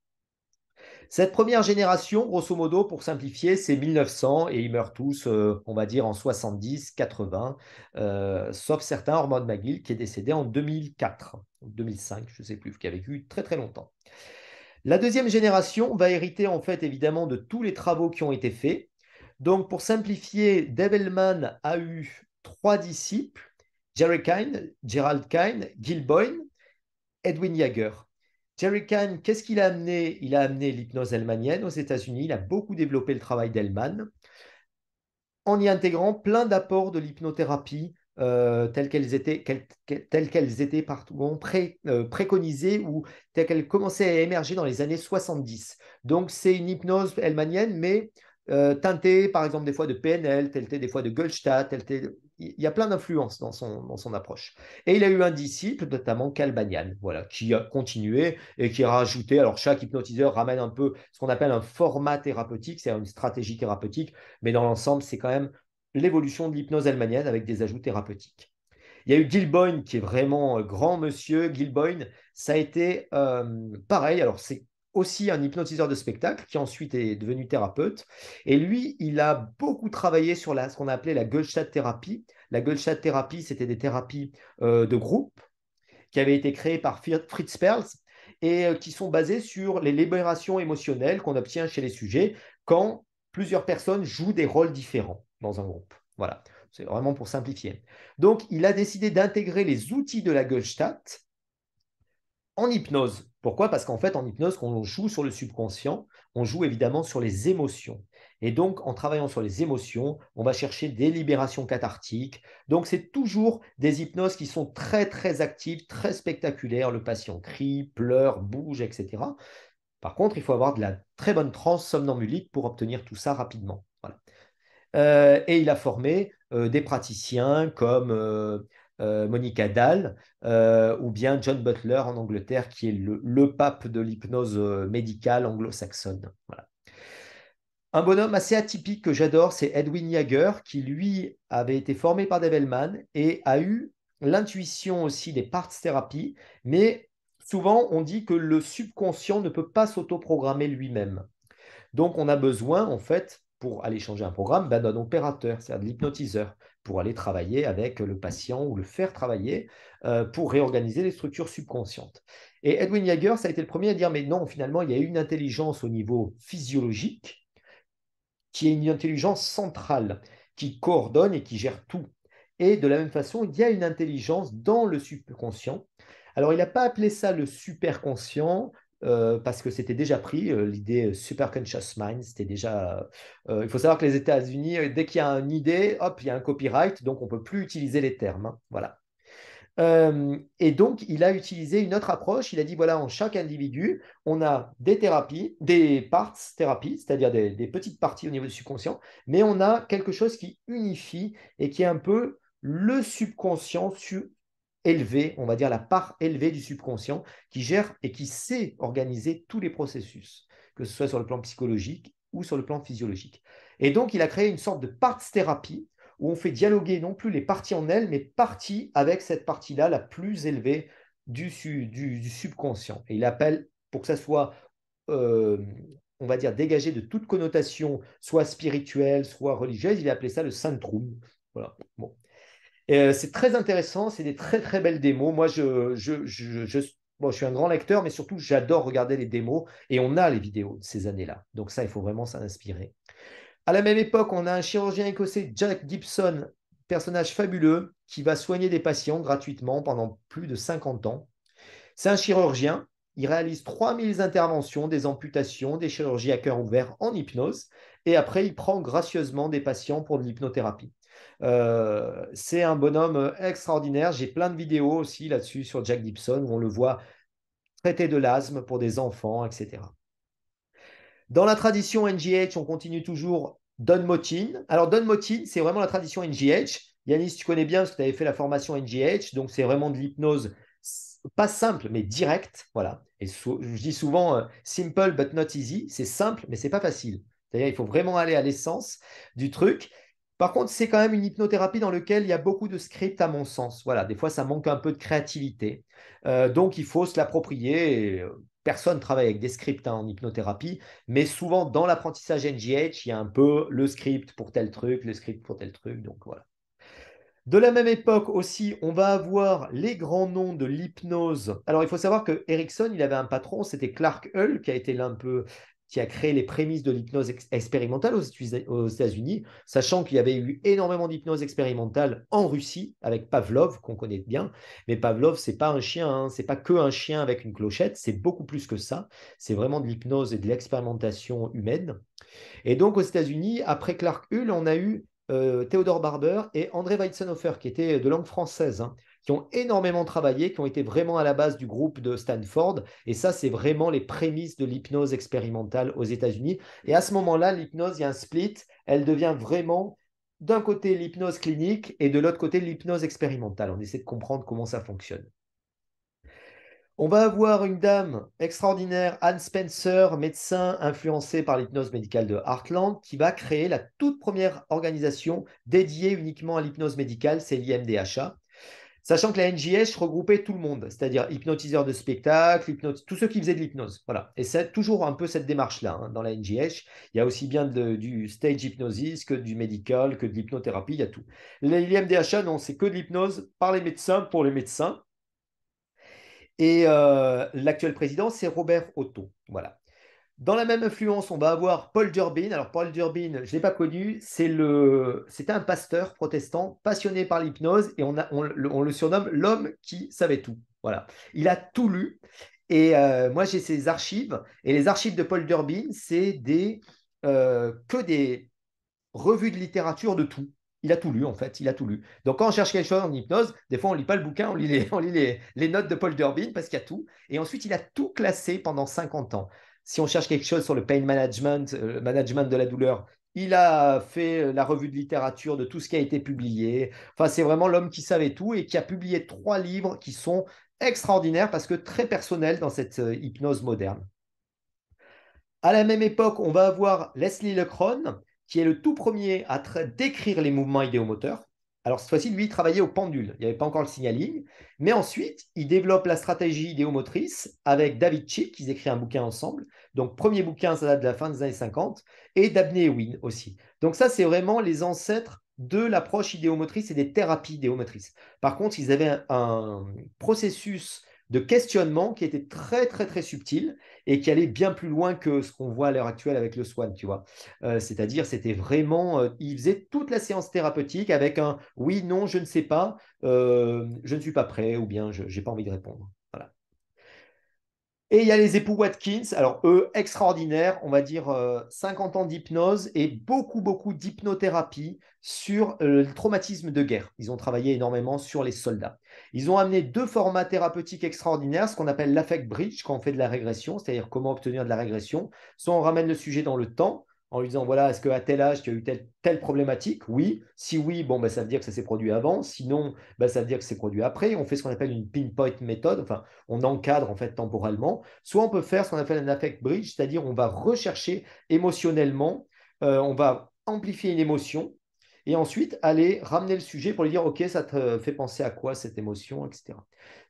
Cette première génération, grosso modo, pour simplifier, c'est 1900 et ils meurent tous, on va dire, en 70, 80, sauf certains, Hormone McGill, qui est décédé en 2004, 2005, je ne sais plus, qui a vécu très très longtemps. La deuxième génération va hériter en fait évidemment de tous les travaux qui ont été faits. Donc pour simplifier, Dave Hellman a eu trois disciples, Jerry Kine, Gerald Kine, Gil Boyne, Edwin Yager. Jerry Kine, qu'est-ce qu'il a amené? Il a amené l'hypnose hellmanienne aux États-Unis. Il a beaucoup développé le travail d'Hellman en y intégrant plein d'apports de l'hypnothérapie telles qu'elles étaient pardon, préconisées ou telles qu'elles commençaient à émerger dans les années 70. Donc, c'est une hypnose hellmanienne, mais teintée, par exemple, des fois de PNL, teintée des fois de Goldstadt. Il y a plein d'influences dans son approche. Et il a eu un disciple, notamment Cal Banyan, voilà, qui a continué et qui a rajouté. Alors, chaque hypnotiseur ramène un peu ce qu'on appelle un format thérapeutique, c'est une stratégie thérapeutique, mais dans l'ensemble, c'est quand même l'évolution de l'hypnose hellmanienne avec des ajouts thérapeutiques. Il y a eu Gil Boyne qui est vraiment grand monsieur. Gil Boyne, ça a été pareil. Alors, c'est aussi un hypnotiseur de spectacle qui ensuite est devenu thérapeute. Et lui, il a beaucoup travaillé sur ce qu'on a appelé la Gestalt thérapie. La Gestalt thérapie, c'était des thérapies de groupe qui avaient été créées par Fritz Perls et qui sont basées sur les libérations émotionnelles qu'on obtient chez les sujets quand plusieurs personnes jouent des rôles différents dans un groupe. Voilà, c'est vraiment pour simplifier. Donc, il a décidé d'intégrer les outils de la Gestalt en hypnose. Pourquoi? Parce qu'en fait, en hypnose, quand on joue sur le subconscient, on joue évidemment sur les émotions. Et donc, en travaillant sur les émotions, on va chercher des libérations cathartiques. Donc, c'est toujours des hypnoses qui sont très, très actives, très spectaculaires. Le patient crie, pleure, bouge, etc. Par contre, il faut avoir de la très bonne transe somnambulique pour obtenir tout ça rapidement. Voilà. Et il a formé des praticiens comme Monica Dahl ou bien John Butler en Angleterre, qui est le pape de l'hypnose médicale anglo-saxonne. Voilà. Un bonhomme assez atypique que j'adore, c'est Edwin Yager, qui lui avait été formé par Dave Hellman et a eu l'intuition aussi des parts thérapie, mais souvent on dit que le subconscient ne peut pas s'autoprogrammer lui-même. Donc, on a besoin, en fait, pour aller changer un programme, d'un opérateur, c'est-à-dire de l'hypnotiseur, pour aller travailler avec le patient ou le faire travailler pour réorganiser les structures subconscientes. Et Edwin Yager, ça a été le premier à dire, mais non, finalement, il y a une intelligence au niveau physiologique qui est une intelligence centrale, qui coordonne et qui gère tout. Et de la même façon, il y a une intelligence dans le subconscient. Alors, il n'a pas appelé ça le superconscient, parce que c'était déjà pris, l'idée superconscious mind, c'était déjà... il faut savoir que les États-Unis, dès qu'il y a une idée, hop, il y a un copyright, donc on ne peut plus utiliser les termes. Hein, voilà. Et donc, il a utilisé une autre approche. Il a dit, voilà, en chaque individu, on a des thérapies, des parts thérapies, c'est-à-dire des petites parties au niveau du subconscient, mais on a quelque chose qui unifie et qui est un peu le subconscient élevé, on va dire la part élevée du subconscient, qui gère et qui sait organiser tous les processus, que ce soit sur le plan psychologique ou sur le plan physiologique. Et donc, il a créé une sorte de parts thérapie où on fait dialoguer non plus les parties en elles, mais parties avec cette partie-là la plus élevée du subconscient. Et il appelle, pour que ça soit on va dire, dégagé de toute connotation, soit spirituelle, soit religieuse. Il a appelé ça le Centrum. Voilà. Bon. C'est très intéressant, c'est des très très belles démos. Moi, bon, je suis un grand lecteur, mais surtout, j'adore regarder les démos et on a les vidéos de ces années-là. Donc ça, il faut vraiment s'en inspirer. À la même époque, on a un chirurgien écossais, Jack Gibson, personnage fabuleux, qui va soigner des patients gratuitement pendant plus de 50 ans. C'est un chirurgien. Il réalise 3000 interventions, des amputations, des chirurgies à cœur ouvert en hypnose. Et après, il prend gracieusement des patients pour de l'hypnothérapie. C'est un bonhomme extraordinaire. J'ai plein de vidéos aussi là-dessus sur Jack Gibson où on le voit traiter de l'asthme pour des enfants, etc. Dans la tradition NGH, on continue toujours Don Motin. Alors, Don Motin, c'est vraiment la tradition NGH. Yanis, tu connais bien parce que tu avais fait la formation NGH. Donc, c'est vraiment de l'hypnose pas simple, mais directe. Voilà. Et je dis souvent simple but not easy. C'est simple, mais c'est pas facile. C'est-à-dire, il faut vraiment aller à l'essence du truc. Par contre, c'est quand même une hypnothérapie dans laquelle il y a beaucoup de scripts, à mon sens. Voilà, des fois, ça manque un peu de créativité. Donc, il faut se l'approprier. Personne ne travaille avec des scripts en hypnothérapie, mais souvent dans l'apprentissage NGH, il y a un peu le script pour tel truc, le script pour tel truc. Donc voilà. De la même époque aussi, on va avoir les grands noms de l'hypnose. Alors, il faut savoir que Erickson, il avait un patron, c'était Clark Hull, qui a été l'un peu qui a créé les prémices de l'hypnose expérimentale aux États-Unis, sachant qu'il y avait eu énormément d'hypnose expérimentale en Russie avec Pavlov, qu'on connaît bien. Mais Pavlov, c'est pas un chien, hein, c'est pas que un chien avec une clochette, c'est beaucoup plus que ça. C'est vraiment de l'hypnose et de l'expérimentation humaine. Et donc aux États-Unis, après Clark Hull, on a eu Theodore Barber et André Weizenhofer, qui étaient de langue française, hein, qui ont énormément travaillé, qui ont été vraiment à la base du groupe de Stanford. Et ça, c'est vraiment les prémices de l'hypnose expérimentale aux États-Unis. Et à ce moment-là, l'hypnose, il y a un split. Elle devient vraiment d'un côté l'hypnose clinique et de l'autre côté l'hypnose expérimentale. On essaie de comprendre comment ça fonctionne. On va avoir une dame extraordinaire, Anne Spencer, médecin influencée par l'hypnose médicale de Heartland, qui va créer la toute première organisation dédiée uniquement à l'hypnose médicale, c'est l'IMDHA. Sachant que la NJH regroupait tout le monde, c'est-à-dire hypnotiseurs de spectacle, tous ceux qui faisaient de l'hypnose. Voilà. Et c'est toujours un peu cette démarche-là hein, dans la NJH. Il y a aussi bien du stage hypnosis que du medical, que de l'hypnothérapie, il y a tout. L'IMDHA, non, c'est que de l'hypnose par les médecins pour les médecins. Et l'actuel président, c'est Robert Otto. Voilà. Dans la même influence, on va avoir Paul Durbin. Alors, Paul Durbin, je ne l'ai pas connu, c'était un pasteur protestant passionné par l'hypnose et on le surnomme l'homme qui savait tout. Voilà. Il a tout lu. Et moi, j'ai ses archives. Et les archives de Paul Durbin, c'est que des revue de littérature de tout. Il a tout lu, en fait, il a tout lu. Donc, quand on cherche quelque chose en hypnose, des fois, on ne lit pas le bouquin, on lit les notes de Paul Durbin parce qu'il y a tout. Et ensuite, il a tout classé pendant 50 ans. Si on cherche quelque chose sur le pain management, management de la douleur, il a fait la revue de littérature de tout ce qui a été publié. Enfin, c'est vraiment l'homme qui savait tout et qui a publié 3 livres qui sont extraordinaires parce que très personnels dans cette hypnose moderne. À la même époque, on va avoir Leslie Lecron, qui est le tout premier à décrire les mouvements idéomoteurs. Alors, cette fois-ci, lui, il travaillait au pendule. Il n'y avait pas encore le signaling. Mais ensuite, il développe la stratégie idéomotrice avec David Chick. Ils écrivent un bouquin ensemble. Donc, premier bouquin, ça date de la fin des années 50. Et Dabney Ewing aussi. Donc, ça, c'est vraiment les ancêtres de l'approche idéomotrice et des thérapies idéomotrices. Par contre, ils avaient un processus de questionnement qui était très, très, très subtil et qui allait bien plus loin que ce qu'on voit à l'heure actuelle avec le Swan, tu vois. C'est-à-dire, c'était vraiment, il faisait toute la séance thérapeutique avec un oui, non, je ne sais pas, je ne suis pas prêt, ou bien je n'ai pas envie de répondre. Voilà. Et il y a les époux Watkins, alors eux, extraordinaires, on va dire 50 ans d'hypnose et beaucoup, beaucoup d'hypnothérapie sur le traumatisme de guerre. Ils ont travaillé énormément sur les soldats. Ils ont amené 2 formats thérapeutiques extraordinaires, ce qu'on appelle l'affect bridge quand on fait de la régression, c'est-à-dire comment obtenir de la régression. Soit on ramène le sujet dans le temps, en lui disant, voilà, est-ce qu'à tel âge, tu as eu telle problématique? Oui. Si oui, bon, bah, ça veut dire que ça s'est produit avant. Sinon, bah, ça veut dire que c'est produit après. On fait ce qu'on appelle une pinpoint méthode, enfin, on encadre en fait temporellement. Soit on peut faire ce qu'on appelle un affect bridge, c'est-à-dire on va rechercher émotionnellement, on va amplifier une émotion et ensuite aller ramener le sujet pour lui dire, OK, ça te fait penser à quoi cette émotion, etc.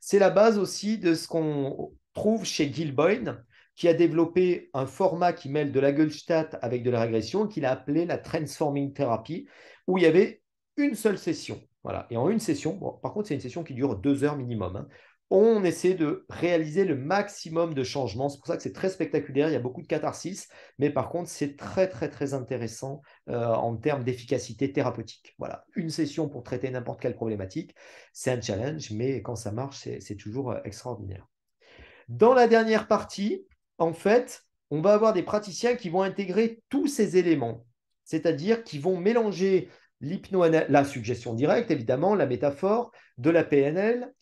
C'est la base aussi de ce qu'on trouve chez Gil Boyne, qui a développé un format qui mêle de la Gestalt avec de la régression, qu'il a appelé la Transforming Therapy, où il y avait une seule session. Voilà. Et en une session, bon, par contre, c'est une session qui dure 2 heures minimum, hein, on essaie de réaliser le maximum de changements. C'est pour ça que c'est très spectaculaire, il y a beaucoup de catharsis, mais par contre, c'est très, très, très intéressant en termes d'efficacité thérapeutique. Voilà, une session pour traiter n'importe quelle problématique, c'est un challenge, mais quand ça marche, c'est toujours extraordinaire. Dans la dernière partie, en fait, on va avoir des praticiens qui vont intégrer tous ces éléments, c'est-à-dire qui vont mélanger la suggestion directe, évidemment, la métaphore, de la PNL,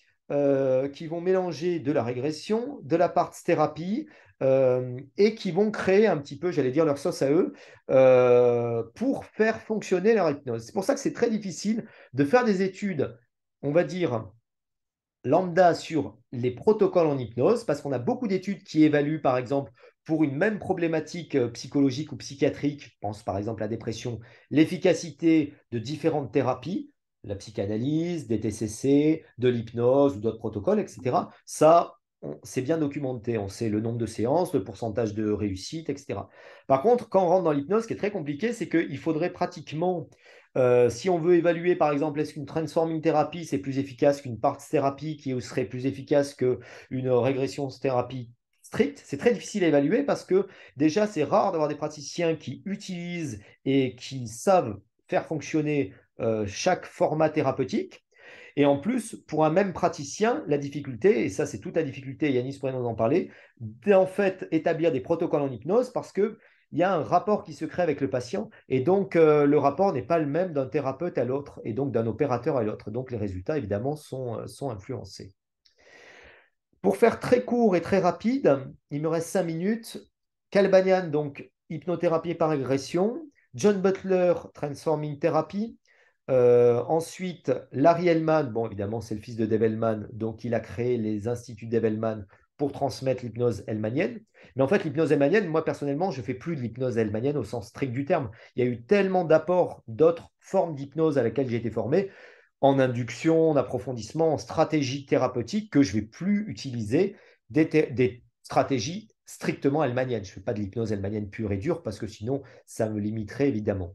qui vont mélanger de la régression, de la parts thérapie, et qui vont créer un petit peu, j'allais dire, leur sauce à eux, pour faire fonctionner leur hypnose. C'est pour ça que c'est très difficile de faire des études, on va dire, lambda sur les protocoles en hypnose, parce qu'on a beaucoup d'études qui évaluent, par exemple, pour une même problématique psychologique ou psychiatrique, je pense par exemple à la dépression, l'efficacité de différentes thérapies, la psychanalyse, des TCC, de l'hypnose ou d'autres protocoles, etc. Ça, c'est bien documenté. On sait le nombre de séances, le pourcentage de réussite, etc. Par contre, quand on rentre dans l'hypnose, ce qui est très compliqué, c'est qu'il faudrait pratiquement si on veut évaluer, par exemple, est-ce qu'une transforming thérapie, c'est plus efficace qu'une parts thérapie qui serait plus efficace qu'une régression thérapie stricte, c'est très difficile à évaluer parce que déjà, c'est rare d'avoir des praticiens qui utilisent et qui savent faire fonctionner chaque format thérapeutique. Et en plus, pour un même praticien, la difficulté, et ça c'est toute la difficulté, Yanis pourrait nous en parler, d'en fait établir des protocoles en hypnose parce que il y a un rapport qui se crée avec le patient et donc le rapport n'est pas le même d'un thérapeute à l'autre et donc d'un opérateur à l'autre. Donc les résultats évidemment sont influencés. Pour faire très court et très rapide, il me reste 5 minutes. Calbanian, donc hypnothérapie par régression. John Butler, Transforming Therapy. Ensuite, Larry Hellman, bon évidemment c'est le fils de Dave Hellman, donc il a créé les instituts Dave Hellman pour transmettre l'hypnose hellmanienne. Mais en fait, l'hypnose hellmanienne, moi personnellement, je ne fais plus de l'hypnose hellmanienne au sens strict du terme. Il y a eu tellement d'apports d'autres formes d'hypnose à laquelle j'ai été formé, en induction, en approfondissement, en stratégie thérapeutique, que je ne vais plus utiliser des stratégies strictement hellmaniennes. Je ne fais pas de l'hypnose hellmanienne pure et dure parce que sinon, ça me limiterait évidemment.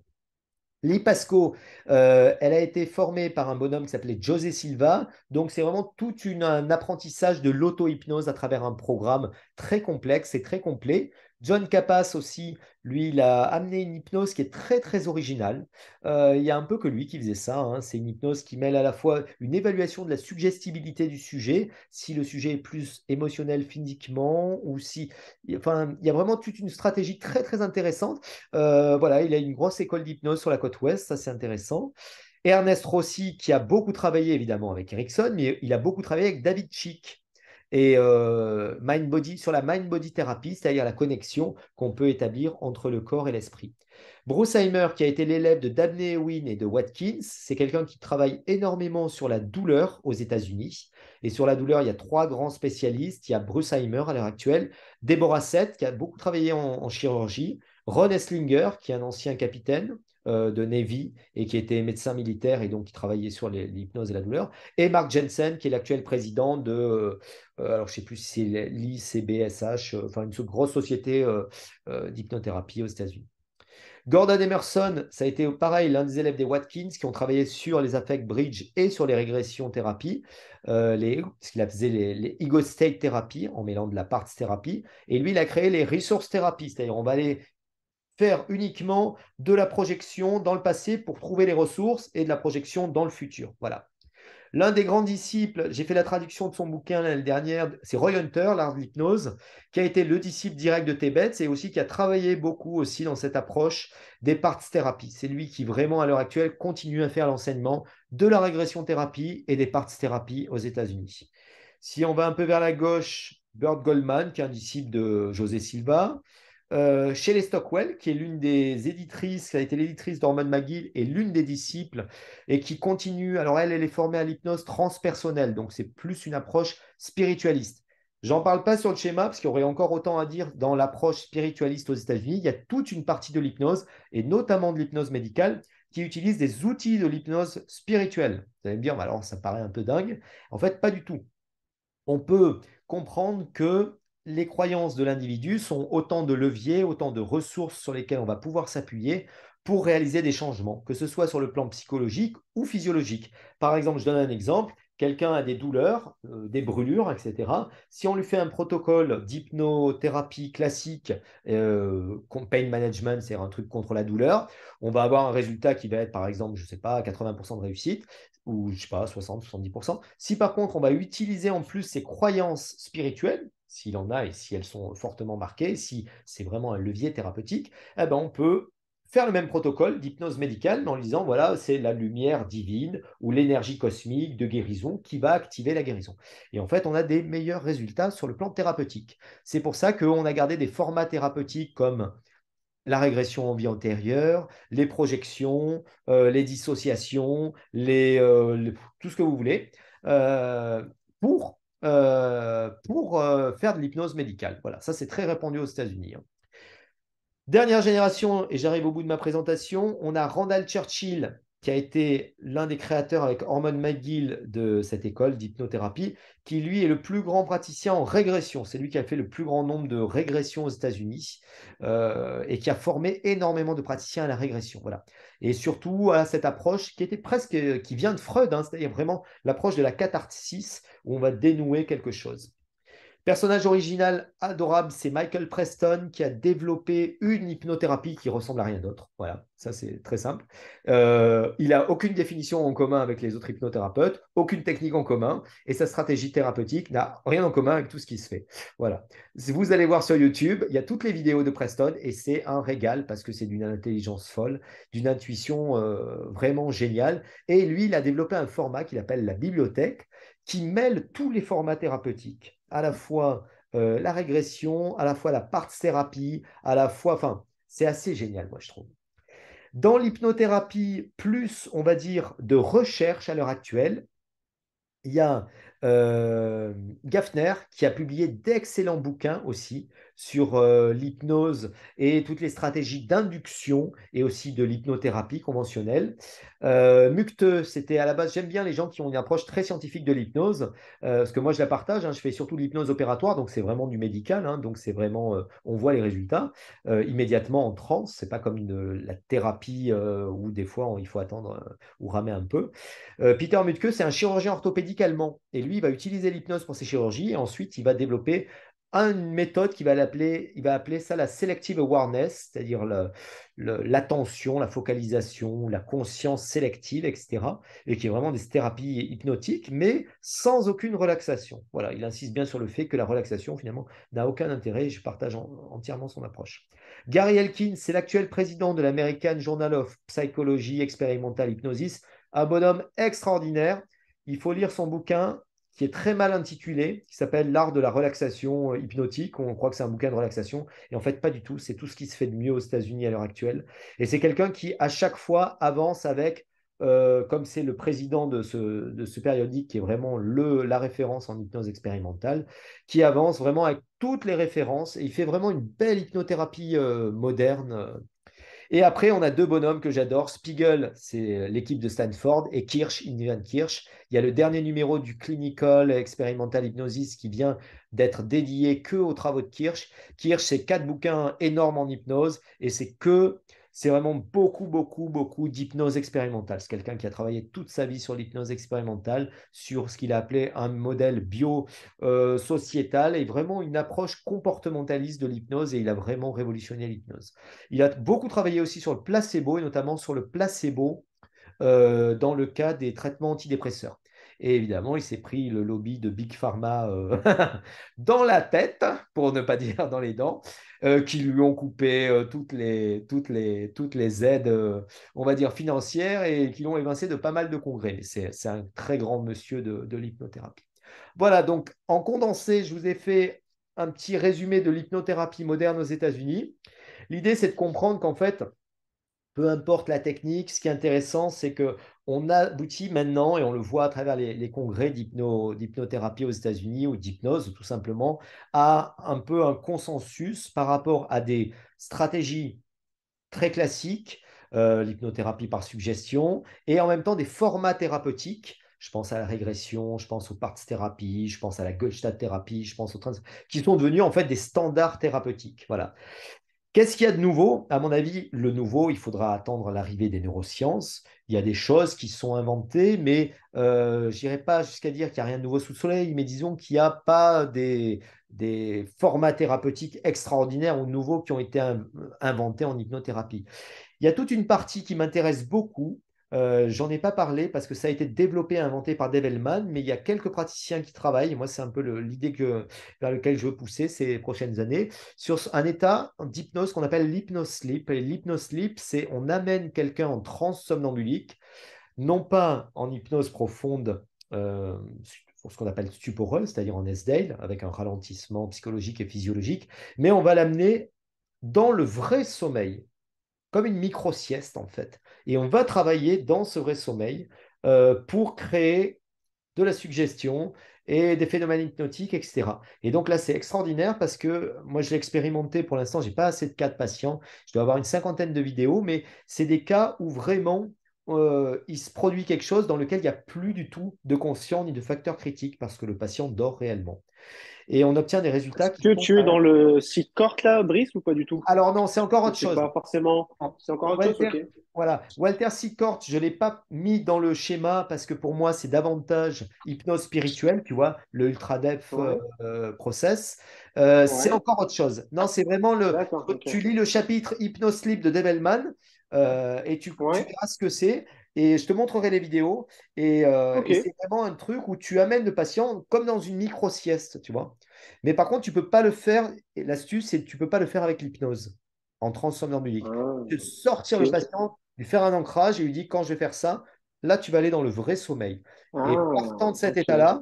Lee Pasco, elle a été formée par un bonhomme qui s'appelait José Silva. Donc, c'est vraiment tout un apprentissage de l'auto-hypnose à travers un programme très complexe et très complet. John Capas aussi, lui, il a amené une hypnose qui est très, très originale. Il y a un peu que lui qui faisait ça, hein. C'est une hypnose qui mêle à la fois une évaluation de la suggestibilité du sujet, si le sujet est plus émotionnel physiquement, ou si... Enfin, il y a vraiment toute une stratégie très, très intéressante. Voilà, il a une grosse école d'hypnose sur la côte ouest, ça c'est intéressant. Ernest Rossi, qui a beaucoup travaillé évidemment avec Erickson, mais il a beaucoup travaillé avec David Chick et mind body, sur la mind-body thérapie, c'est-à-dire la connexion qu'on peut établir entre le corps et l'esprit. Bruce Heimer, qui a été l'élève de Dabney Ewing et de Watkins, c'est quelqu'un qui travaille énormément sur la douleur aux États-Unis. Et sur la douleur, il y a 3 grands spécialistes. Il y a Bruce Heimer à l'heure actuelle, Deborah Seth, qui a beaucoup travaillé en chirurgie, Ron Esslinger, qui est un ancien capitaine de Navy et qui était médecin militaire et donc qui travaillait sur l'hypnose et la douleur, et Mark Jensen, qui est l'actuel président de, alors je ne sais plus si c'est l'ICBSH, enfin une grosse société d'hypnothérapie aux États-Unis. Gordon Emerson, ça a été pareil, l'un des élèves des Watkins qui ont travaillé sur les affects bridge et sur les régressions thérapies, ce qu'il faisait les ego state therapy en mêlant de la parts thérapie. Et lui, il a créé les resource therapy, c'est-à-dire on va aller faire uniquement de la projection dans le passé pour trouver les ressources et de la projection dans le futur. Voilà. L'un des grands disciples, j'ai fait la traduction de son bouquin l'année dernière, c'est Roy Hunter, l'art de l'hypnose, qui a été le disciple direct de Tibet et aussi qui a travaillé beaucoup aussi dans cette approche des parts thérapie. C'est lui qui vraiment à l'heure actuelle continue à faire l'enseignement de la régression thérapie et des parts thérapie aux États-Unis. Si on va un peu vers la gauche, Burt Goldman, qui est un disciple de José Silva, Shelley Stockwell, qui est l'une des éditrices, qui a été l'éditrice d'Hormone McGill et l'une des disciples, et qui continue. Alors, elle est formée à l'hypnose transpersonnelle, donc c'est plus une approche spiritualiste. J'en parle pas sur le schéma, parce qu'il y aurait encore autant à dire dans l'approche spiritualiste aux États-Unis. Il y a toute une partie de l'hypnose, et notamment de l'hypnose médicale, qui utilise des outils de l'hypnose spirituelle. Vous allez me dire, alors ça paraît un peu dingue. En fait, pas du tout. On peut comprendre que les croyances de l'individu sont autant de leviers, autant de ressources sur lesquelles on va pouvoir s'appuyer pour réaliser des changements, que ce soit sur le plan psychologique ou physiologique. Par exemple, je donne un exemple, quelqu'un a des douleurs, des brûlures, etc. Si on lui fait un protocole d'hypnothérapie classique, pain management, c'est un truc contre la douleur, on va avoir un résultat qui va être, par exemple, je ne sais pas, 80% de réussite, ou je ne sais pas, 60, 70%. Si par contre, on va utiliser en plus ses croyances spirituelles, s'il en a et si elles sont fortement marquées, si c'est vraiment un levier thérapeutique, eh ben on peut faire le même protocole d'hypnose médicale en lui disant, voilà, c'est la lumière divine ou l'énergie cosmique de guérison qui va activer la guérison. Et en fait, on a des meilleurs résultats sur le plan thérapeutique. C'est pour ça qu'on a gardé des formats thérapeutiques comme la régression en vie antérieure, les projections, les dissociations, tout ce que vous voulez, euh, pour faire de l'hypnose médicale. Voilà, ça c'est très répandu aux États-Unis, hein. Dernière génération, et j'arrive au bout de ma présentation, on a Randall Churchill, qui a été l'un des créateurs avec Hormone McGill de cette école d'hypnothérapie, qui lui est le plus grand praticien en régression. C'est lui qui a fait le plus grand nombre de régressions aux États-Unis et qui a formé énormément de praticiens à la régression. Voilà. Et surtout à cette approche qui était presque, qui vient de Freud, hein, c'est-à-dire vraiment l'approche de la catharsis où on va dénouer quelque chose. Personnage original adorable, c'est Michael Preston qui a développé une hypnothérapie qui ressemble à rien d'autre. Voilà, ça c'est très simple. Il n'a aucune définition en commun avec les autres hypnothérapeutes, aucune technique en commun, et sa stratégie thérapeutique n'a rien en commun avec tout ce qui se fait. Voilà. Si vous allez voir sur YouTube, il y a toutes les vidéos de Preston et c'est un régal parce que c'est d'une intelligence folle, d'une intuition vraiment géniale. Et lui, il a développé un format qu'il appelle la bibliothèque qui mêle tous les formats thérapeutiques, à la fois la régression, à la fois la parts-thérapie, à la fois, enfin, c'est assez génial, moi, je trouve. Dans l'hypnothérapie, plus, on va dire, de recherche à l'heure actuelle, il y a euh, Gaffner qui a publié d'excellents bouquins aussi sur l'hypnose et toutes les stratégies d'induction et aussi de l'hypnothérapie conventionnelle. Mukte, c'était à la base, j'aime bien les gens qui ont une approche très scientifique de l'hypnose, parce que moi je la partage, hein, je fais surtout l'hypnose opératoire, donc c'est vraiment du médical, hein, donc c'est vraiment, on voit les résultats immédiatement en transe, c'est pas comme la thérapie où des fois il faut attendre ou ramer un peu. Peter Mutke, c'est un chirurgien orthopédique allemand. Et lui, il va utiliser l'hypnose pour ses chirurgies. Et ensuite, il va développer une méthode il va appeler ça la selective awareness, c'est-à-dire l'attention, la focalisation, la conscience sélective, etc. Et qui est vraiment des thérapies hypnotiques, mais sans aucune relaxation. Voilà, il insiste bien sur le fait que la relaxation, finalement, n'a aucun intérêt. Et je partage entièrement son approche. Gary Elkins, c'est l'actuel président de l'American Journal of Psychology Experimental Hypnosis, un bonhomme extraordinaire. Il faut lire son bouquin qui est très mal intitulé, qui s'appelle L'art de la relaxation hypnotique. On croit que c'est un bouquin de relaxation, et en fait, pas du tout. C'est tout ce qui se fait de mieux aux États-Unis à l'heure actuelle. Et c'est quelqu'un qui, à chaque fois, avance avec, comme c'est le président de ce périodique, qui est vraiment la référence en hypnose expérimentale, qui avance vraiment avec toutes les références, et il fait vraiment une belle hypnothérapie moderne. Et après, on a deux bonhommes que j'adore. Spiegel, c'est l'équipe de Stanford, et Kirsch, Ivan Kirsch. Il y a le dernier numéro du Clinical Experimental Hypnosis qui vient d'être dédié que aux travaux de Kirsch. Kirsch, c'est 4 bouquins énormes en hypnose et c'est vraiment beaucoup, beaucoup, beaucoup d'hypnose expérimentale. C'est quelqu'un qui a travaillé toute sa vie sur l'hypnose expérimentale, sur ce qu'il a appelé un modèle bio-sociétal et vraiment une approche comportementaliste de l'hypnose et il a vraiment révolutionné l'hypnose. Il a beaucoup travaillé aussi sur le placebo et notamment sur le placebo dans le cas des traitements antidépresseurs. Et évidemment, il s'est pris le lobby de Big Pharma dans la tête, pour ne pas dire dans les dents, qui lui ont coupé toutes les aides, on va dire, financières et qui l'ont évincé de pas mal de congrès. C'est un très grand monsieur de l'hypnothérapie. Voilà, donc en condensé, je vous ai fait un petit résumé de l'hypnothérapie moderne aux États-Unis. L'idée, c'est de comprendre qu'en fait, peu importe la technique, ce qui est intéressant, c'est que on aboutit maintenant, et on le voit à travers les congrès d'hypnothérapie aux États-Unis ou d'hypnose, tout simplement, à un peu un consensus par rapport à des stratégies très classiques, l'hypnothérapie par suggestion, et en même temps des formats thérapeutiques. Je pense à la régression, je pense aux parts thérapie, je pense à la Gestalt thérapie, je pense aux qui sont devenus en fait des standards thérapeutiques. Voilà. Qu'est-ce qu'il y a de nouveau? À mon avis, le nouveau, il faudra attendre l'arrivée des neurosciences. Il y a des choses qui sont inventées, mais je n'irai pas jusqu'à dire qu'il n'y a rien de nouveau sous le soleil, mais disons qu'il n'y a pas des formats thérapeutiques extraordinaires ou nouveaux qui ont été inventés en hypnothérapie. Il y a toute une partie qui m'intéresse beaucoup. J'en ai pas parlé parce que ça a été développé et inventé par Dave Hellman, mais il y a quelques praticiens qui travaillent. Moi, c'est un peu l'idée vers laquelle je veux pousser ces prochaines années sur un état d'hypnose qu'on appelle l'hypnosleep. Et l'hypnosleep, c'est on amène quelqu'un en transe somnambulique, non pas en hypnose profonde, euh, ce qu'on appelle stuporeuse, c'est-à-dire en S-Dale, avec un ralentissement psychologique et physiologique, mais on va l'amener dans le vrai sommeil comme une micro-sieste en fait. Et on va travailler dans ce vrai sommeil pour créer de la suggestion et des phénomènes hypnotiques, etc. Et donc là, c'est extraordinaire parce que moi, je l'ai expérimenté pour l'instant, je n'ai pas assez de cas de patients. Je dois avoir une cinquantaine de vidéos, mais c'est des cas où vraiment il se produit quelque chose dans lequel il n'y a plus du tout de conscient ni de facteur critique parce que le patient dort réellement. Et on obtient des résultats Est-ce qui que sont tu es dans le site Cork là, Brice, ou pas du tout? alors non, c'est encore Ou autre c'est chose. pas forcément. C'est encore autre chose, Walter, ok. voilà. Walter Sickort, je ne l'ai pas mis dans le schéma parce que pour moi, c'est davantage hypnose spirituelle, tu vois, le Ultra Depth Ouais, Process. C'est ouais. encore autre chose. Non, c'est vraiment D'accord, ok. tu lis le chapitre Hypnose Sleep de Develman et tu Ouais, verras ce que c'est. Et je te montrerai les vidéos. ok. Et c'est vraiment un truc où tu amènes le patient comme dans une micro-sieste, tu vois. Mais par contre, tu ne peux pas le faire. Et l'astuce, c'est que tu ne peux pas le faire avec l'hypnose en transe somnambulique. Ah, De sortir le ok. patient, lui faire un ancrage et lui dire quand je vais faire ça, là, tu vas aller dans le vrai sommeil. Et partant de Ah, cet ok. état-là,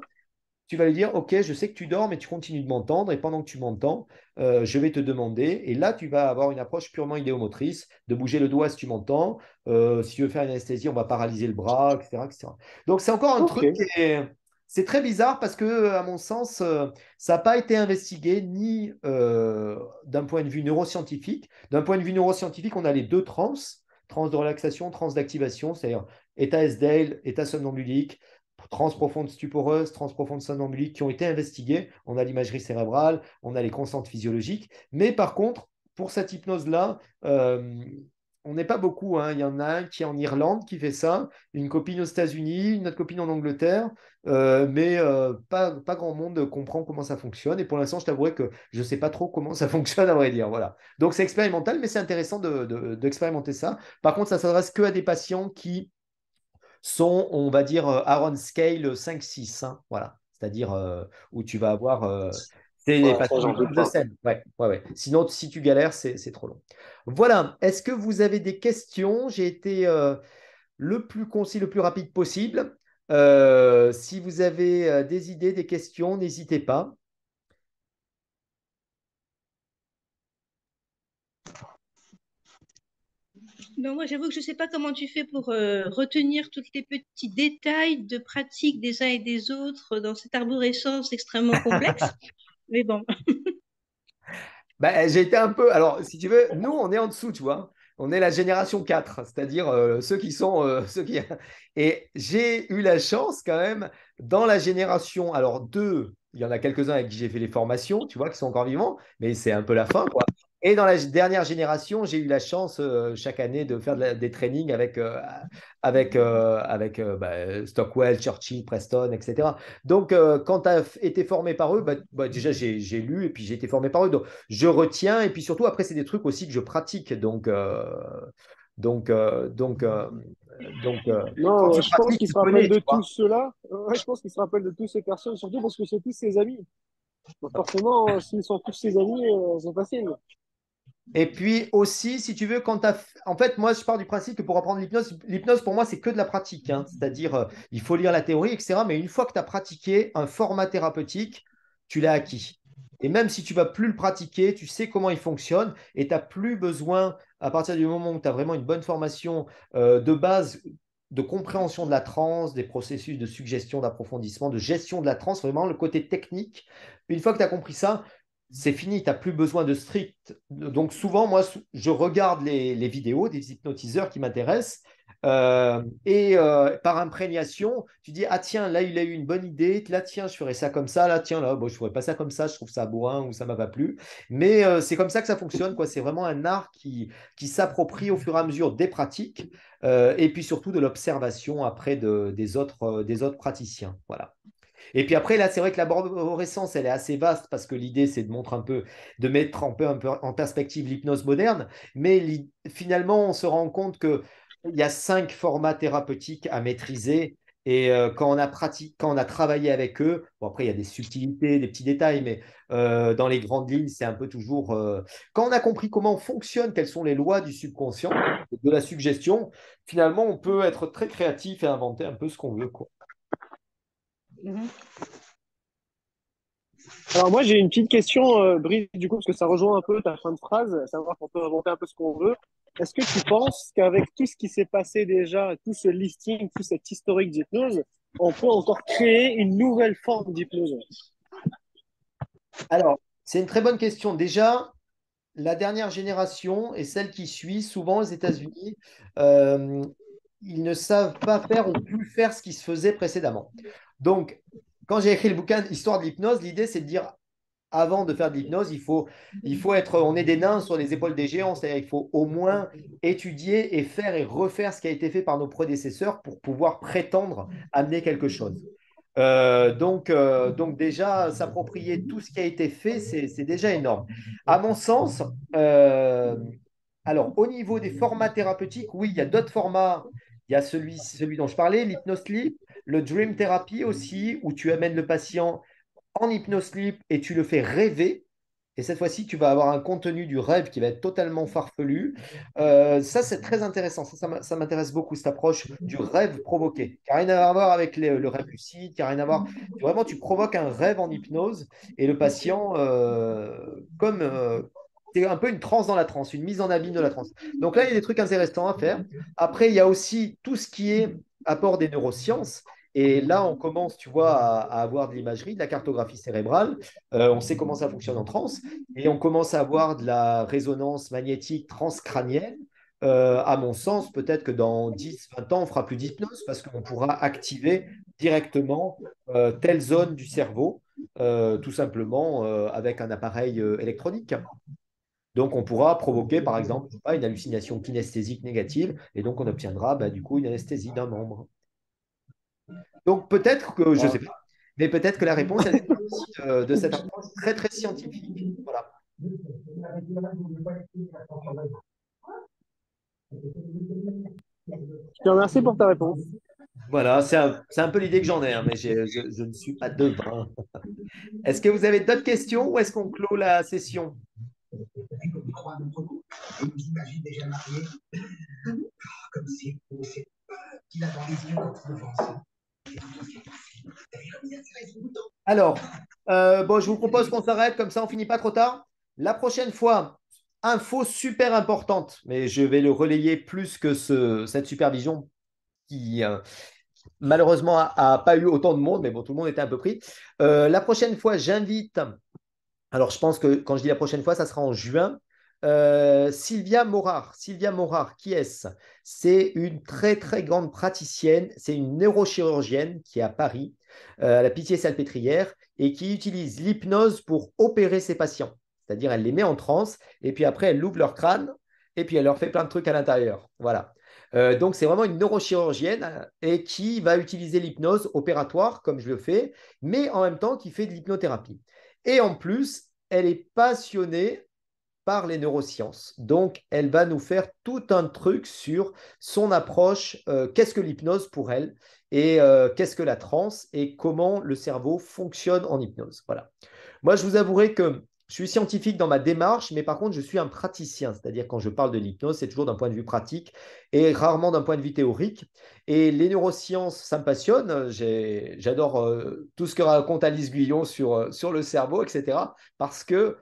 tu vas lui dire, OK, je sais que tu dors, mais tu continues de m'entendre. Et pendant que tu m'entends, je vais te demander. Et là, tu vas avoir une approche purement idéomotrice, de bouger le doigt si tu m'entends. Si tu veux faire une anesthésie, on va paralyser le bras, etc., etc. Donc, c'est encore un Ok. truc qui est. C'est très bizarre parce que, à mon sens, ça n'a pas été investigué ni d'un point de vue neuroscientifique. D'un point de vue neuroscientifique, on a les deux trans, trans de relaxation, trans d'activation, c'est-à-dire état S-Dale, état somnambulique, transprofonde stuporeuse, transprofonde somnambulique qui ont été investiguées. On a l'imagerie cérébrale, on a les constantes physiologiques. Mais par contre, pour cette hypnose-là, on n'est pas beaucoup, hein. Il y en a un qui est en Irlande qui fait ça, une copine aux États-Unis, une autre copine en Angleterre, mais pas grand monde comprend comment ça fonctionne. Et pour l'instant, je t'avouerai que je ne sais pas trop comment ça fonctionne, à vrai dire. Voilà. Donc, c'est expérimental, mais c'est intéressant d'expérimenter ça. Par contre, ça s'adresse que à des patients qui sont, on va dire, Aaron Scale 5-6, hein, voilà. C'est-à-dire où tu vas avoir. C'est les Ouais, ça, patients j'en doute de pas. scène. Ouais, ouais, ouais. Sinon, si tu galères, c'est trop long. Voilà. Est-ce que vous avez des questions? J'ai été le plus concis, le plus rapide possible. Si vous avez des idées, des questions, n'hésitez pas. Non, moi, j'avoue que je ne sais pas comment tu fais pour retenir tous les petits détails de pratique des uns et des autres dans cette arborescence extrêmement complexe. Mais bon, Bah, j'ai été un peu. Alors, si tu veux, nous, on est en dessous, tu vois. On est la génération 4, c'est-à-dire ceux qui sont. Ceux qui... Et j'ai eu la chance, quand même, dans la génération. Alors, 2, il y en a quelques-uns avec qui j'ai fait les formations, tu vois, qui sont encore vivants, mais c'est un peu la fin, quoi. Et dans la dernière génération, j'ai eu la chance chaque année de faire des trainings avec Stockwell, Churchill, Preston, etc. Donc, quand tu as été formé par eux, déjà, j'ai lu et puis j'ai été formé par eux. Donc, je retiens et puis surtout après c'est des trucs aussi que je pratique donc euh, donc euh, quand Non, tu je pense pratiques qu'il tu se rappelle connais de tu tous vois. ceux-là. Ouais, je pense qu'il se rappelle de toutes ces personnes, surtout parce que c'est tous ses amis. Donc forcément, s'ils sont tous ses amis, c'est facile. Et puis aussi si tu veux quand tu as en fait moi je pars du principe que pour apprendre l'hypnose pour moi c'est que de la pratique hein. C'est-à-dire il faut lire la théorie etc mais une fois que tu as pratiqué un format thérapeutique tu l'as acquis et même si tu vas plus le pratiquer tu sais comment il fonctionne et tu n'as plus besoin à partir du moment où tu as vraiment une bonne formation de base de compréhension de la transe, des processus de suggestion, d'approfondissement, de gestion de la transe, vraiment le côté technique. Une fois que tu as compris ça, c'est fini, tu n'as plus besoin de strict. Donc souvent, moi, je regarde les vidéos des hypnotiseurs qui m'intéressent Par imprégnation, tu dis, ah tiens, là, il a eu une bonne idée, là, tiens, je ferais ça comme ça, là, tiens, là, bon, je ne ferais pas ça comme ça, je trouve ça bourrin ou ça ne m'a pas plu. Mais c'est comme ça que ça fonctionne, quoi. C'est vraiment un art qui s'approprie au fur et à mesure des pratiques et puis surtout de l'observation après des autres praticiens. Voilà. Et puis après, là, c'est vrai que l'arborescence, elle est assez vaste parce que l'idée, c'est de montrer un peu, de mettre un peu en perspective l'hypnose moderne. Mais finalement, on se rend compte qu'il y a 5 formats thérapeutiques à maîtriser. Et quand on a travaillé avec eux, bon, après, il y a des subtilités, des petits détails, mais dans les grandes lignes, c'est un peu toujours. Quand on a compris comment fonctionnent, quelles sont les lois du subconscient, de la suggestion, finalement, on peut être très créatif et inventer un peu ce qu'on veut, quoi. Mhm. Alors moi j'ai une petite question, Brice, du coup, parce que ça rejoint un peu ta fin de phrase, à savoir qu'on peut inventer un peu ce qu'on veut. Est-ce que tu penses qu'avec tout ce qui s'est passé déjà, tout ce listing, tout cet historique d'hypnose, on peut encore créer une nouvelle forme d'hypnose? Alors, c'est une très bonne question. Déjà, la dernière génération et celle qui suit, souvent aux États-Unis, euh, ils ne savent pas faire ou plus faire ce qui se faisait précédemment. Donc, quand j'ai écrit le bouquin Histoire de l'hypnose, l'idée, c'est de dire, avant de faire de l'hypnose, il faut être, on est des nains sur les épaules des géants, c'est-à-dire qu'il faut au moins étudier et faire et refaire ce qui a été fait par nos prédécesseurs pour pouvoir prétendre amener quelque chose. Donc déjà, s'approprier tout ce qui a été fait, c'est déjà énorme. À mon sens, euh, alors au niveau des formats thérapeutiques, oui, il y a d'autres formats. Il y a celui dont je parlais, l'hypnosleep, le dream therapy aussi, où tu amènes le patient en hypnosleep et tu le fais rêver. Et cette fois-ci, tu vas avoir un contenu du rêve qui va être totalement farfelu. Ça, c'est très intéressant. Ça m'intéresse beaucoup, cette approche du rêve provoqué, qui n'a rien à voir avec le rêve lucide, qui n'a rien à voir. Vraiment, tu provoques un rêve en hypnose et le patient, c'est un peu une transe dans la transe, une mise en abîme de la transe. Donc là, il y a des trucs intéressants à faire. Après, il y a aussi tout ce qui est apport des neurosciences. Et là, on commence, tu vois, à avoir de l'imagerie, de la cartographie cérébrale. On sait comment ça fonctionne en transe. Et on commence à avoir de la résonance magnétique transcrânienne. À mon sens, peut-être que dans 10, 20 ans, on ne fera plus d'hypnose parce qu'on pourra activer directement telle zone du cerveau, tout simplement avec un appareil électronique. Donc, on pourra provoquer, par exemple, je sais pas, une hallucination kinesthésique négative, et donc on obtiendra bah, du coup une anesthésie d'un membre. Donc peut-être que, je ne sais pas, mais peut-être que la réponse, elle vient aussi de cette approche très, très scientifique. Voilà. Je te remercie pour ta réponse. Voilà, c'est un peu l'idée que j'en ai, hein, mais je ne suis pas devin. Est-ce que vous avez d'autres questions ou est-ce qu'on clôt la session? Alors, bon, je vous propose qu'on s'arrête, comme ça on finit pas trop tard. La prochaine fois, info super importante, mais je vais le relayer plus que cette supervision qui malheureusement a pas eu autant de monde, mais bon, tout le monde était un peu pris. La prochaine fois, j'invite, alors je pense que quand je dis la prochaine fois, ça sera en juin, Sylvia Morard. Sylvia Morard, qui est-ce? C'est une très très grande praticienne, c'est une neurochirurgienne qui est à Paris, à la Pitié-Salpêtrière, et qui utilise l'hypnose pour opérer ses patients. C'est-à-dire, elle les met en transe, et puis après, elle ouvre leur crâne, et puis elle leur fait plein de trucs à l'intérieur. Voilà. Donc, c'est vraiment une neurochirurgienne et qui va utiliser l'hypnose opératoire, comme je le fais, mais en même temps qui fait de l'hypnothérapie. Et en plus, elle est passionnée par les neurosciences. Donc, elle va nous faire tout un truc sur son approche, qu'est-ce que l'hypnose pour elle et qu'est-ce que la transe et comment le cerveau fonctionne en hypnose. Voilà. Moi, je vous avouerai que je suis scientifique dans ma démarche, mais par contre, je suis un praticien. C'est-à-dire, quand je parle de l'hypnose, c'est toujours d'un point de vue pratique et rarement d'un point de vue théorique. Et les neurosciences, ça me passionne. J'adore tout ce que raconte Alice Guillon sur le cerveau, etc. Parce que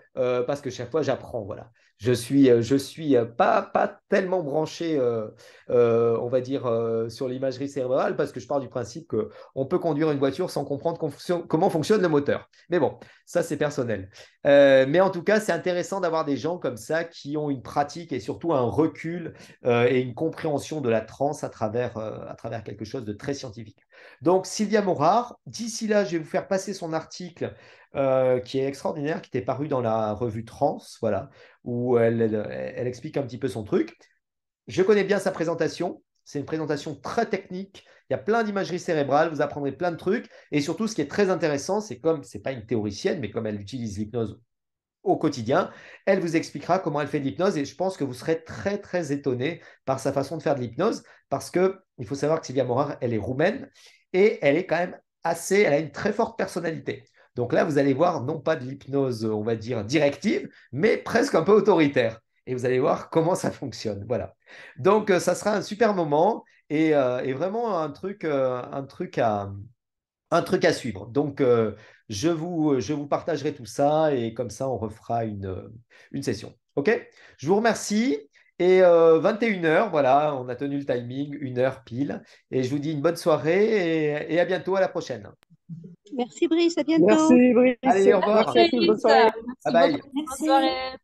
chaque fois, j'apprends. Voilà. Je suis pas tellement branché, on va dire, sur l'imagerie cérébrale parce que je pars du principe qu'on peut conduire une voiture sans comprendre comment fonctionne le moteur. Mais bon, ça, c'est personnel. Mais en tout cas, c'est intéressant d'avoir des gens comme ça qui ont une pratique et surtout un recul et une compréhension de la transe à travers quelque chose de très scientifique. Donc, Sylvia Morard, d'ici là, je vais vous faire passer son article qui est extraordinaire, qui était paru dans la revue Trans, voilà, où elle explique un petit peu son truc. Je connais bien sa présentation. C'est une présentation très technique. Il y a plein d'imagerie cérébrale. Vous apprendrez plein de trucs. Et surtout, ce qui est très intéressant, c'est comme c'est pas une théoricienne, mais comme elle utilise l'hypnose au quotidien, elle vous expliquera comment elle fait de l'hypnose. Et je pense que vous serez très, très étonné par sa façon de faire de l'hypnose. Parce que il faut savoir que Sylvia Morar, elle est roumaine et elle est quand même elle a une très forte personnalité. Donc là, vous allez voir non pas de l'hypnose, on va dire, directive, mais presque un peu autoritaire. Et vous allez voir comment ça fonctionne. Voilà. Donc, ça sera un super moment et vraiment un truc à suivre. Donc, je vous partagerai tout ça et comme ça, on refera une session. OK? Je vous remercie. Et 21 heures, voilà, on a tenu le timing, 1 heure pile. Et je vous dis une bonne soirée et à bientôt, à la prochaine. Merci Brice, à bientôt. Merci, Brice. Allez, au Merci revoir. à tous. Bonne Brice, soirée. Bye merci bye. beaucoup. Bonne Merci. soirée.